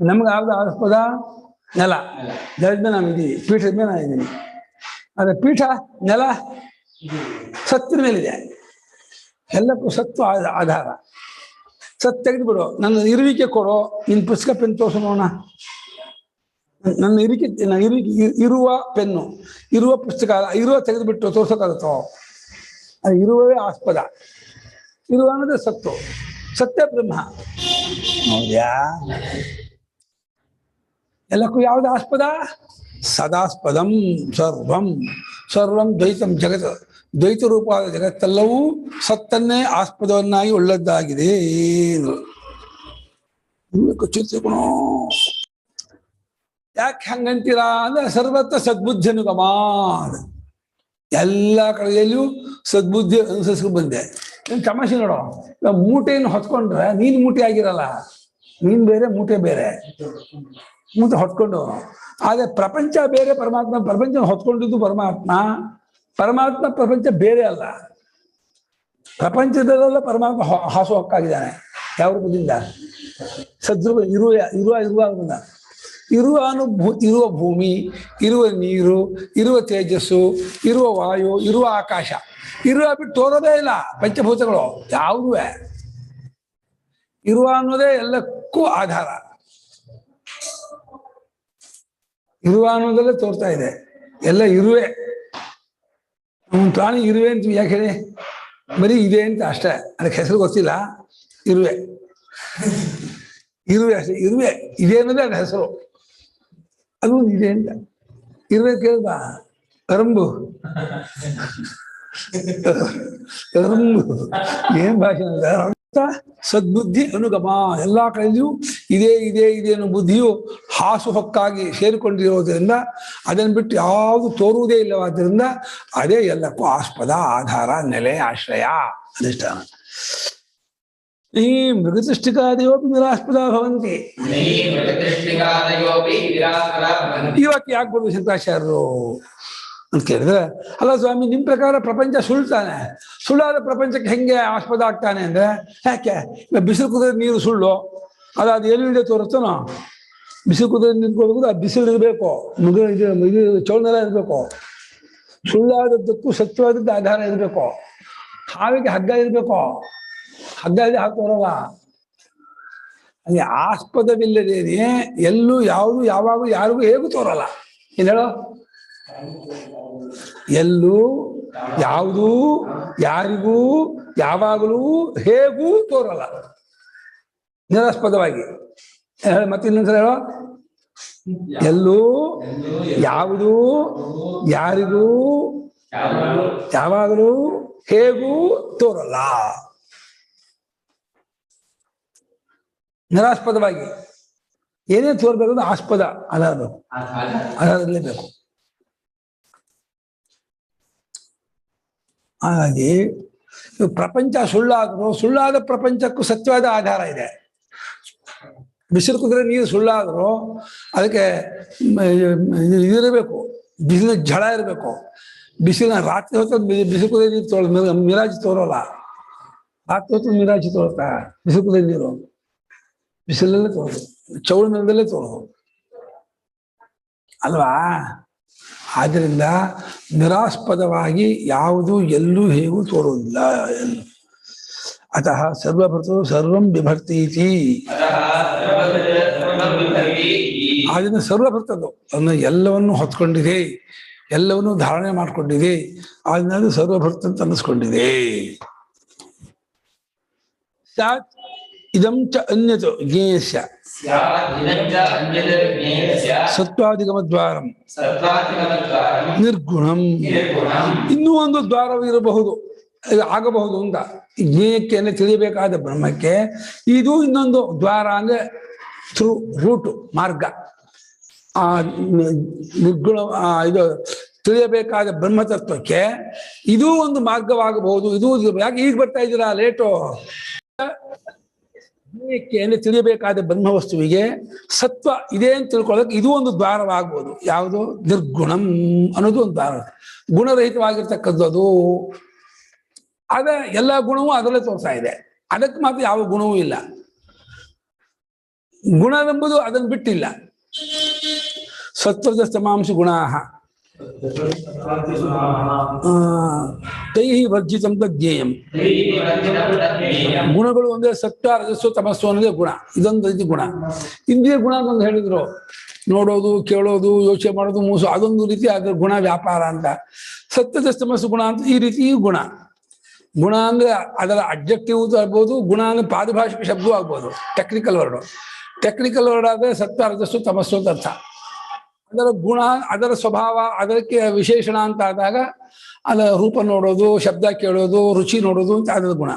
ನಮ್ಗೆ ಯಾವ್ದು ಆಸ್ಪದ? ನೆಲ. ನೆಲದ ಮೇಲೆ ನಾವಿದ್ದೀವಿ, ಪೀಠದ ಮೇಲೆ ನಾವಿದ್ದೀನಿ. ಆದರೆ ಪೀಠ ನೆಲ ಸತ್ತಿನ ಮೇಲಿದೆ. ಎಲ್ಲಕ್ಕೂ ಸತ್ತು ಆಧಾರ. ಸತ್ ತೆಗೆದು ಬಿಡು, ನನ್ನ ಇರುವಿಕೆ ಕೊಡು, ನಿನ್ನ ಪುಸ್ತಕ ಪೆನ್ ತೋರಿಸು ನೋಡೋಣ. ನನ್ನ ಇರುವಿಕೆ ಇರುವ ಪೆನ್ನು, ಇರುವ ಪುಸ್ತಕ, ಇರುವ ತೆಗೆದುಬಿಟ್ಟು ತೋರ್ಸೋಕ್ಕಾಗುತ್ತೋ? ಅದು ಇರುವವೇ ಆಸ್ಪದ. ಇರುವ ಅನ್ನೋದೇ ಸತ್ತು, ಸತ್ಯ ಬ್ರಹ್ಮ. ಹೌದ್ಯಾ? ಎಲ್ಲಕ್ಕೂ ಯಾವುದು ಆಸ್ಪದ? ಸದಾಸ್ಪದಂ ಸರ್ವಂ. ಸರ್ವಂ ದ್ವೈತಂ ಜಗತ್, ದ್ವೈತ ರೂಪವಾದ ಜಗತ್ತೆಲ್ಲವೂ ಸತ್ತನ್ನೇ ಆಸ್ಪದವನ್ನಾಗಿ ಉಳ್ಳದ್ದಾಗಿದೆ. ಚಿತ್ರಗುಣೋ ಯಾಕೆ ಹಂಗಂತೀರಾ ಅಂದ್ರೆ ಸರ್ವತ್ರ ಸದ್ಬುದ್ಧಿ ಅನುಗಮ. ಎಲ್ಲ ಕಡೆಯಲ್ಲಿಯೂ ಸದ್ಬುದ್ಧಿ ಅನುಸರಿಸ್ಕೊಂಡು ಬಂದೆ. ತಮಾಷೆ ನೋಡೋ, ಮೂಟೆಯನ್ನು ಹೊತ್ಕೊಂಡ್ರೆ ನೀನು ಮೂಟೆ ಆಗಿರಲ್ಲ, ನೀನು ಬೇರೆ ಮೂಟೆ ಬೇರೆ. ಮೂಟೆ ಹೊತ್ಕೊಂಡು, ಆದರೆ ಪ್ರಪಂಚ ಬೇರೆ, ಪರಮಾತ್ಮ. ಪ್ರಪಂಚ ಹೊತ್ಕೊಂಡಿದ್ದು ಪರಮಾತ್ಮ, ಪರಮಾತ್ಮ ಪ್ರಪಂಚ ಬೇರೆ ಅಲ್ಲ. ಪ್ರಪಂಚದಲ್ಲೆಲ್ಲ ಪರಮಾತ್ಮ ಹಾಸು ಹಕ್ಕಾಗಿದ್ದಾನೆ. ಯಾವ ರೂಪದಿಂದ? ಸದ್ರೂಪ. ಇರುವ ಭೂಮಿ, ಇರುವ ನೀರು, ಇರುವ ತೇಜಸ್ಸು, ಇರುವ ವಾಯು, ಇರುವ ಆಕಾಶ, ಇರುವ ಬಿಟ್ಟು ತೋರೋದೇ ಇಲ್ಲ. ಪಂಚಭೂತಗಳು ಯಾವುದೂ ಇರುವ ಅನ್ನೋದೇ ಎಲ್ಲಕ್ಕೂ ಆಧಾರ. ಇರುವ ಅನ್ನೋದಲ್ಲೇ ತೋರ್ತಾ ಇದೆ. ಎಲ್ಲ ಇರುವೆ. ಪ್ರಾಣಿ ಇರುವೆ ಅಂತೀವಿ. ಯಾಕೆ ಹೇಳಿ? ಬರೀ ಇದೆ ಅಂತ ಅಷ್ಟೇ, ಅದಕ್ಕೆ ಹೆಸರು ಗೊತ್ತಿಲ್ಲ. ಇರುವೆ ಅಷ್ಟೇ. ಇರುವೆ ಇದೆ ಅನ್ನೋದೇ ಅದ ಹೆಸರು. ಅದು ಇದೆ ಅಂತ. ಇರುವೆ ಕೇಳ್ದ ಅರಂಬು ಏನ್ ಭಾಷೆ? ಸದ್ಬುದ್ಧಿ ಅನುಗಮ. ಎಲ್ಲಾ ಕಡೆಯೂ ಇದೇ ಅನ್ನೋ ಬುದ್ಧಿಯು ಹಾಸು ಹೊಕ್ಕಾಗಿ ಸೇರಿಕೊಂಡಿರೋದ್ರಿಂದ, ಅದನ್ನು ಬಿಟ್ಟು ಯಾವುದು ತೋರುವುದೇ ಇಲ್ಲವಾದ್ದರಿಂದ ಅದೇ ಎಲ್ಲಕ್ಕೂ ಆಸ್ಪದ, ಆಧಾರ, ನೆಲೆ, ಆಶ್ರಯ, ಅಧಿಷ್ಠಾನ. ಈ ಮೃಗತೃಷ್ಟಿಕಾದಯೋಪಿ ನಿರಾಸ್ಪದ ಭವಂತಿ. ಇವಕ್ಕೆ ಯಾಕೆ ಬರುವುದು ಶಂಕರಾಚಾರ್ಯರು ಅಂತ ಕೇಳಿದ್ರೆ, ಅಲ್ಲ ಸ್ವಾಮಿ, ನಿಮ್ಮ ಪ್ರಕಾರ ಪ್ರಪಂಚ ಸುಳ್ತಾನೆ, ಸುಳ್ಳಾದ ಪ್ರಪಂಚಕ್ಕೆ ಹೆಂಗೆ ಆಸ್ಪದ ಆಗ್ತಾನೆ ಅಂದ್ರೆ, ಯಾಕೆ? ಬಿಸಿಲು ಕುದಿದ್ರೆ ನೀರು ಸುಳ್ಳು, ಅದು ಏನು ಹಿಡಿಯೋ ತೋರುತ್ತೋ? ಬಿಸಿಲು ಕುದಿದ್ರೆ ನಿಂತ್ಕೊಳ್ಬೇಕು, ಆ ಬಿಸಿಲು ಇರಬೇಕು, ಇದು ಚೌನೆಲ್ಲ ಇರಬೇಕು. ಸುಳ್ಳಾದದ್ದಕ್ಕೂ ಸತ್ಯವಾದದ್ದು ಆಧಾರ ಇರಬೇಕು. ಹಾವಿಗೆ ಹಗ್ಗ ಇರಬೇಕು, ಹಗ್ಗ ಇದೆ ಹಾಕೋರಲ್ಲ. ಅಲ್ಲಿ ಆಸ್ಪದವಿಲ್ಲದೇನೆ ಎಲ್ಲೂ ಯಾವುದು ಯಾವಾಗೂ ಯಾರಿಗೂ ಹೇಗೂ ತೋರಲ್ಲ. ಏನ್ ಹೇಳೋ? ಎಲ್ಲೂ ಯಾವುದೂ ಯಾರಿಗೂ ಯಾವಾಗಲೂ ಹೇಗೂ ತೋರಲ್ಲ, ನಿರಾಸ್ಪದವಾಗಿ. ಮತ್ತೆ ಇನ್ನೊಂದ್ಸಲ ಹೇಳೋ. ಎಲ್ಲೂ ಯಾವುದೂ ಯಾರಿಗೂ ಯಾವಾಗಲೂ ಹೇಗೂ ತೋರಲ್ಲ, ನಿರಾಸ್ಪದವಾಗಿ. ಏನೇ ತೋರ್ಬೇಕು ಆಸ್ಪದ ಅದಾರಲೇಬೇಕು. ಹಾಗಾಗಿ ಪ್ರಪಂಚ ಸುಳ್ಳಾದರೂ ಸುಳ್ಳಾದ ಪ್ರಪಂಚಕ್ಕೂ ಸತ್ಯವಾದ ಆಧಾರ ಇದೆ. ಬಿಸಿಲು ಕುದ್ರೆ ನೀರು ಸುಳ್ಳಾದರೂ ಅದಕ್ಕೆ ಇದಿರಬೇಕು, ಬಿಸಿಲಿನ ಝಳ ಇರಬೇಕು. ಬಿಸಿಲಿನ ರಾತ್ರಿ ಹೊತ್ತು ಬಿಸಿ ಕುದಿಯ ನೀರು ತೊಗೊಳ ಮಿರಾಜಿ ತೋರೋಲ್ಲ. ರಾತ್ರಿ ಹೊತ್ತು ಮಿರಾಜಿ ತೋರ್ತಾ ಬಿಸಿ ಕುದಿಯ ನೀರು ಬಿಸಿಲಲ್ಲೇ ತೋರೋದು, ಚೌಳ ನೆಲದಲ್ಲೇ ತೋರೋದು ಅಲ್ವಾ. ಆದ್ದರಿಂದ ನಿರಾಸ್ಪದವಾಗಿ ಯಾವುದು ಎಲ್ಲೂ ಹೇಗೂ ತೋರುವುದಿಲ್ಲ. ಅತಃ ಸರ್ವಭೃತು ಸರ್ವಂ ಬಿಭರ್ತೀತಿ. ಆದ್ದರಿಂದ ಸರ್ವಭೃತದ್ದು ಅದನ್ನು ಎಲ್ಲವನ್ನು ಹೊತ್ಕೊಂಡಿದೆ, ಎಲ್ಲವನ್ನು ಧಾರಣೆ ಮಾಡಿಕೊಂಡಿದೆ, ಅದನ್ನ ಸರ್ವಭೃತ ಅಂತ ಅನ್ನಿಸ್ಕೊಂಡಿದೆ. ಇದಂ ಚ ಅನ್ಯತು ಜ್ಞೇಯಸ್ಯ ಸತ್ವಾದಿಗಮದ್ವಾರಂ ನಿರ್ಗುಣಂ. ಇನ್ನೂ ಒಂದು ದ್ವಾರವಿರಬಹುದು, ಇದು ಆಗಬಹುದು ಅಂತ. ಜ್ಞೇಯಕ್ಕೆ ಅಂದ್ರೆ ತಿಳಿಯಬೇಕಾದ ಬ್ರಹ್ಮಕ್ಕೆ ಇದು ಇನ್ನೊಂದು ದ್ವಾರ ಅಂದ್ರೆ ಥ್ರೂ ರೂಟ್ ಮಾರ್ಗ. ಆ ನಿರ್ಗುಣ ಇದು ತಿಳಿಯಬೇಕಾದ ಬ್ರಹ್ಮತತ್ವಕ್ಕೆ ಇದೂ ಒಂದು ಮಾರ್ಗವಾಗಬಹುದು. ಇದು ಯಾಕೆ ಈಗ ಬರ್ತಾ ಇದ್ದೀರಾ ಲೇಟು? ಜ್ಞೇಯಕ್ಕೆ ಅಂದ್ರೆ ತಿಳಿಯಬೇಕಾದ ಬ್ರಹ್ಮ ವಸ್ತುವಿಗೆ ಸತ್ವ ಇದೆ ಅಂತ ತಿಳ್ಕೊಳ್ಳೋಕೆ ಇದು ಒಂದು ದ್ವಾರವಾಗಬಹುದು. ಯಾವುದು? ನಿರ್ಗುಣಂ ಅನ್ನೋದು ಒಂದು ದ್ವಾರ, ಗುಣರಹಿತವಾಗಿರ್ತಕ್ಕದ್ದು. ಅದು ಆದ ಎಲ್ಲ ಗುಣವೂ ಅದರಲ್ಲೇ ತೋರ್ತಾ ಇದೆ, ಅದಕ್ಕೆ ಮಾತ್ರ ಯಾವ ಗುಣವೂ ಇಲ್ಲ. ಗುಣವೆಂಬುದು ಅದನ್ನು ಬಿಟ್ಟಿಲ್ಲ. ಸತ್ವದ ಸ್ತಮಾಂಶ ಗುಣಾ ತೈ ವರ್ಜಿತಂ ಜ್ಞೇಯಂ. ಗುಣಗಳು ಅಂದ್ರೆ ಸತ್ವ ರಜಸ್ಸು ತಮಸ್ಸು ಅನ್ನೋದೇ ಗುಣ. ಇದೊಂದು ರೀತಿ ಗುಣ. ಇಂದ್ರಿಯ ಗುಣ ಅಂತ ಹೇಳಿದ್ರು, ನೋಡೋದು, ಕೇಳೋದು, ಯೋಚನೆ ಮಾಡೋದು, ಮೂಸು, ಅದೊಂದು ರೀತಿ ಅದ್ರ ಗುಣ ವ್ಯಾಪಾರ ಅಂತ. ಸತ್ವದ ತಮಸ್ಸು ಗುಣ ಅಂತ ಈ ರೀತಿ ಗುಣ. ಗುಣ ಅಂದ್ರೆ ಅದರ ಅಬ್ಜೆಕ್ಟಿವ್ ಆಗ್ಬೋದು, ಗುಣ ಅಂದ್ರೆ ಪಾರಿಭಾಷಿಕ ಶಬ್ದವೂ ಆಗ್ಬೋದು, ಟೆಕ್ನಿಕಲ್ ವರ್ಡ್. ಟೆಕ್ನಿಕಲ್ ವರ್ಡ್ ಆದ್ರೆ ಸತ್ವ ರಜಸ್ಸು ತಮಸ್ಸು ಅಂತ ಅರ್ಥ. ಅದರ ಗುಣ, ಅದರ ಸ್ವಭಾವ, ಅದಕ್ಕೆ ವಿಶೇಷಣ ಅಂತ ಆದಾಗ ಅದರ ರೂಪ ನೋಡೋದು, ಶಬ್ದ ಕೇಳೋದು, ರುಚಿ ನೋಡೋದು ಅಂತ ಅದರ ಗುಣ.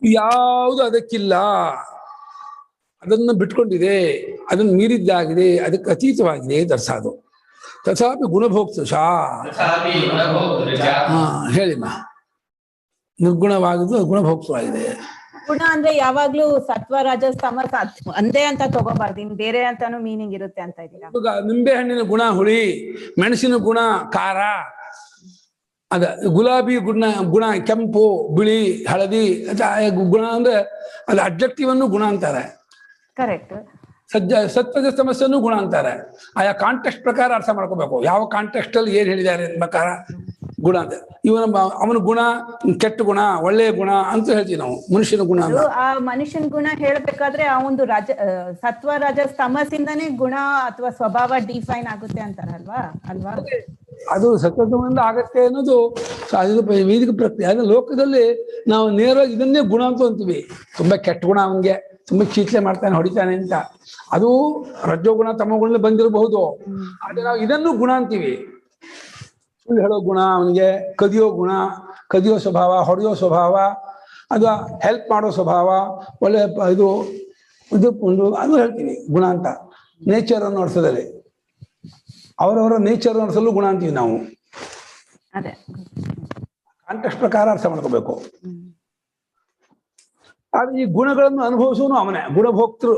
ಯಾವುದು ಅದಕ್ಕಿಲ್ಲ, ಅದನ್ನು ಬಿಟ್ಕೊಂಡಿದೆ, ಅದನ್ನು ಮೀರಿದ್ದಾಗಿದೆ, ಅದಕ್ಕೆ ಅತೀತವಾಗಿದೆ ದರ್ಸಾದು. ತಥಾಪಿ ಗುಣಭೋಕ್ತೃ ಶಾ. ಹೇಳಿಮ್ಮ, ನಿರ್ಗುಣವಾಗುವುದು ಗುಣಭೋಕ್ತವಾಗಿದೆ. ಗುಣ ಅಂದ್ರೆ ಯಾವಾಗ್ಲೂ ಸತ್ವ ರಜಸ್ ತಮಸ್ ಅಂದೇ ಅಂತ ತಗೋಬಾರ್ದು, ಇನ್ ಬೇರೆ ಅಂತಾನು ಮೀನಿಂಗ್ ಇರುತ್ತೆ ಅಂತ ಇದೀರಾ. ನಿಂಬೆ ಹಣ್ಣಿನ ಗುಣ ಹುಳಿ, ಮೆಣಸಿನ ಗುಣ ಖಾರ, ಅದ ಗುಲಾಬಿ ಗುಣ ಕೆಂಪು, ಬಿಳಿ, ಹಳದಿ ಗುಣ ಅಂದ್ರೆ ಅದು ಅಬ್ಜೆಕ್ಟಿವ್ ಅನ್ನು ಗುಣ ಅಂತಾರೆ. ಕರೆಕ್ಟ್. ಸತ್ವದ ಸಮಸ್ಯೆನೂ ಗುಣ ಅಂತಾರೆ. ಆಯಾ ಕಾಂಟೆಕ್ಸ್ಟ್ ಪ್ರಕಾರ ಅರ್ಥ ಮಾಡ್ಕೋಬೇಕು, ಯಾವ ಕಾಂಟೆಕ್ಸ್ಟ್ ಅಲ್ಲಿ ಏನ್ ಹೇಳಿದ್ದಾರೆ ಪ್ರಕಾರ ಗುಣ ಅಂತ. ಅವನ ಗುಣ ಕೆಟ್ಟ ಗುಣ, ಒಳ್ಳೆಯ ಗುಣ ಅಂತ ಹೇಳ್ತೀವಿ ನಾವು. ಮನುಷ್ಯನ ಗುಣ ಆ ಮನುಷ್ಯನ ಗುಣ ಹೇಳ್ಬೇಕಾದ್ರೆ ಆ ಒಂದು ಸತ್ವ ರಜಸ್ ತಮಸ್ಸಿಂದಾನೇ ಗುಣ ಅಥವಾ ಸ್ವಭಾವ ಡಿಫೈನ್ ಆಗುತ್ತೆ ಅಂತಾರಲ್ವಾ ಅಲ್ವಾ? ಅದು ಸತ್ವದಿಂದ ಆಗತ್ತೆ ಅನ್ನೋದು ವೈದಿಕ ಪ್ರಕ್ರಿಯೆ. ಅದ್ರ ಲೋಕದಲ್ಲಿ ನಾವು ನೇರವಾಗಿ ಇದನ್ನೇ ಗುಣ ಅಂತ ಅಂತೀವಿ. ತುಂಬಾ ಕೆಟ್ಟ ಗುಣ ಅವನಿಗೆ, ತುಂಬಾ ಚೀಟ್ಲೆ ಮಾಡ್ತಾನೆ, ಹೊಡಿತಾನೆ ಅಂತ. ಅದು ರಜೋಗುಣ ತಮಗುಣ ಬಂದಿರಬಹುದು, ಆದ್ರೆ ನಾವು ಇದನ್ನು ಗುಣ ಅಂತೀವಿ. ಸುಳ್ಳು ಹೇಳೋ ಗುಣ ಅವನಿಗೆ, ಕದಿಯೋ ಗುಣ, ಕದಿಯೋ ಸ್ವಭಾವ, ಹೊಡೆಯೋ ಸ್ವಭಾವ, ಅದು ಹೆಲ್ಪ್ ಮಾಡೋ ಸ್ವಭಾವ, ಒಳ್ಳೆ ಇದು ಅದು ಹೇಳ್ತೀವಿ ಗುಣ ಅಂತ. ನೇಚರ್ ಅನ್ನೋ ಅರ್ಥದಲ್ಲಿ ಅವರವರ ನೇಚರ್ ಅರ್ಥದಲ್ಲೂ ಗುಣ ಅಂತೀವಿ ನಾವು. ಕಾಂಟೆಕ್ಸ್ಟ್ ಪ್ರಕಾರ ಅರ್ಥ ಮಾಡ್ಕೋಬೇಕು. ಆದ್ರೆ ಈ ಗುಣಗಳನ್ನು ಅನುಭವಿಸೋನು ಅವನೇ, ಗುಣಭೋಕ್ತೃ.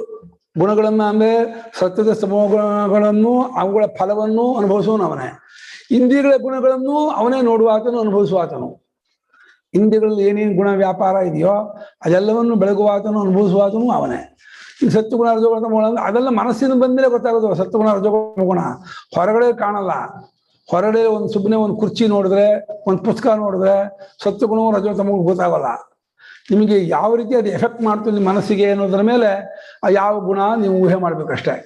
ಗುಣಗಳನ್ನ ಅಂದ್ರೆ ಸತ್ಯದ ಸಮೂಹಗಳನ್ನು, ಅವುಗಳ ಫಲವನ್ನು ಅನುಭವಿಸೋನು ಅವನೇ. ಇಂದ್ರಿಯಗಳ ಗುಣಗಳನ್ನು ಅವನೇ ನೋಡುವಾತನು, ಅನುಭವಿಸುವಾತನು. ಇಂದ್ರಿಯಗಳಲ್ಲಿ ಏನೇನು ಗುಣ ವ್ಯಾಪಾರ ಇದೆಯೋ ಅದೆಲ್ಲವನ್ನು ಬೆಳಗುವಾತನು, ಅನುಭವಿಸುವಾತನು ಅವನೇ. ಈ ಸತ್ವಗುಣ ರಜೋಗುಣ ತಮೋಗುಣ ಅದೆಲ್ಲ ಮನಸ್ಸಿನ ಬಂದ್ಮೇಲೆ ಗೊತ್ತಾಗೋದು. ಸತ್ವಗುಣ ರಜೋಗುಣ ಹೊರಗಡೆ ಕಾಣಲ್ಲ. ಹೊರಗಡೆ ಒಂದು ಸುಮ್ಮನೆ ಒಂದು ಕುರ್ಚಿ ನೋಡಿದ್ರೆ, ಒಂದು ಪುಸ್ತಕ ನೋಡಿದ್ರೆ ಸತ್ವಗುಣವು ರಜೋ ತಮಗೂ ಗೊತ್ತಾಗಲ್ಲ. ನಿಮಗೆ ಯಾವ ರೀತಿ ಅದು ಎಫೆಕ್ಟ್ ಮಾಡ್ತು ನಿಮ್ಮ ಮನಸ್ಸಿಗೆ ಅನ್ನೋದ್ರ ಮೇಲೆ ಯಾವ ಗುಣ ನೀವು ಊಹೆ ಮಾಡ್ಬೇಕಷ್ಟೇ.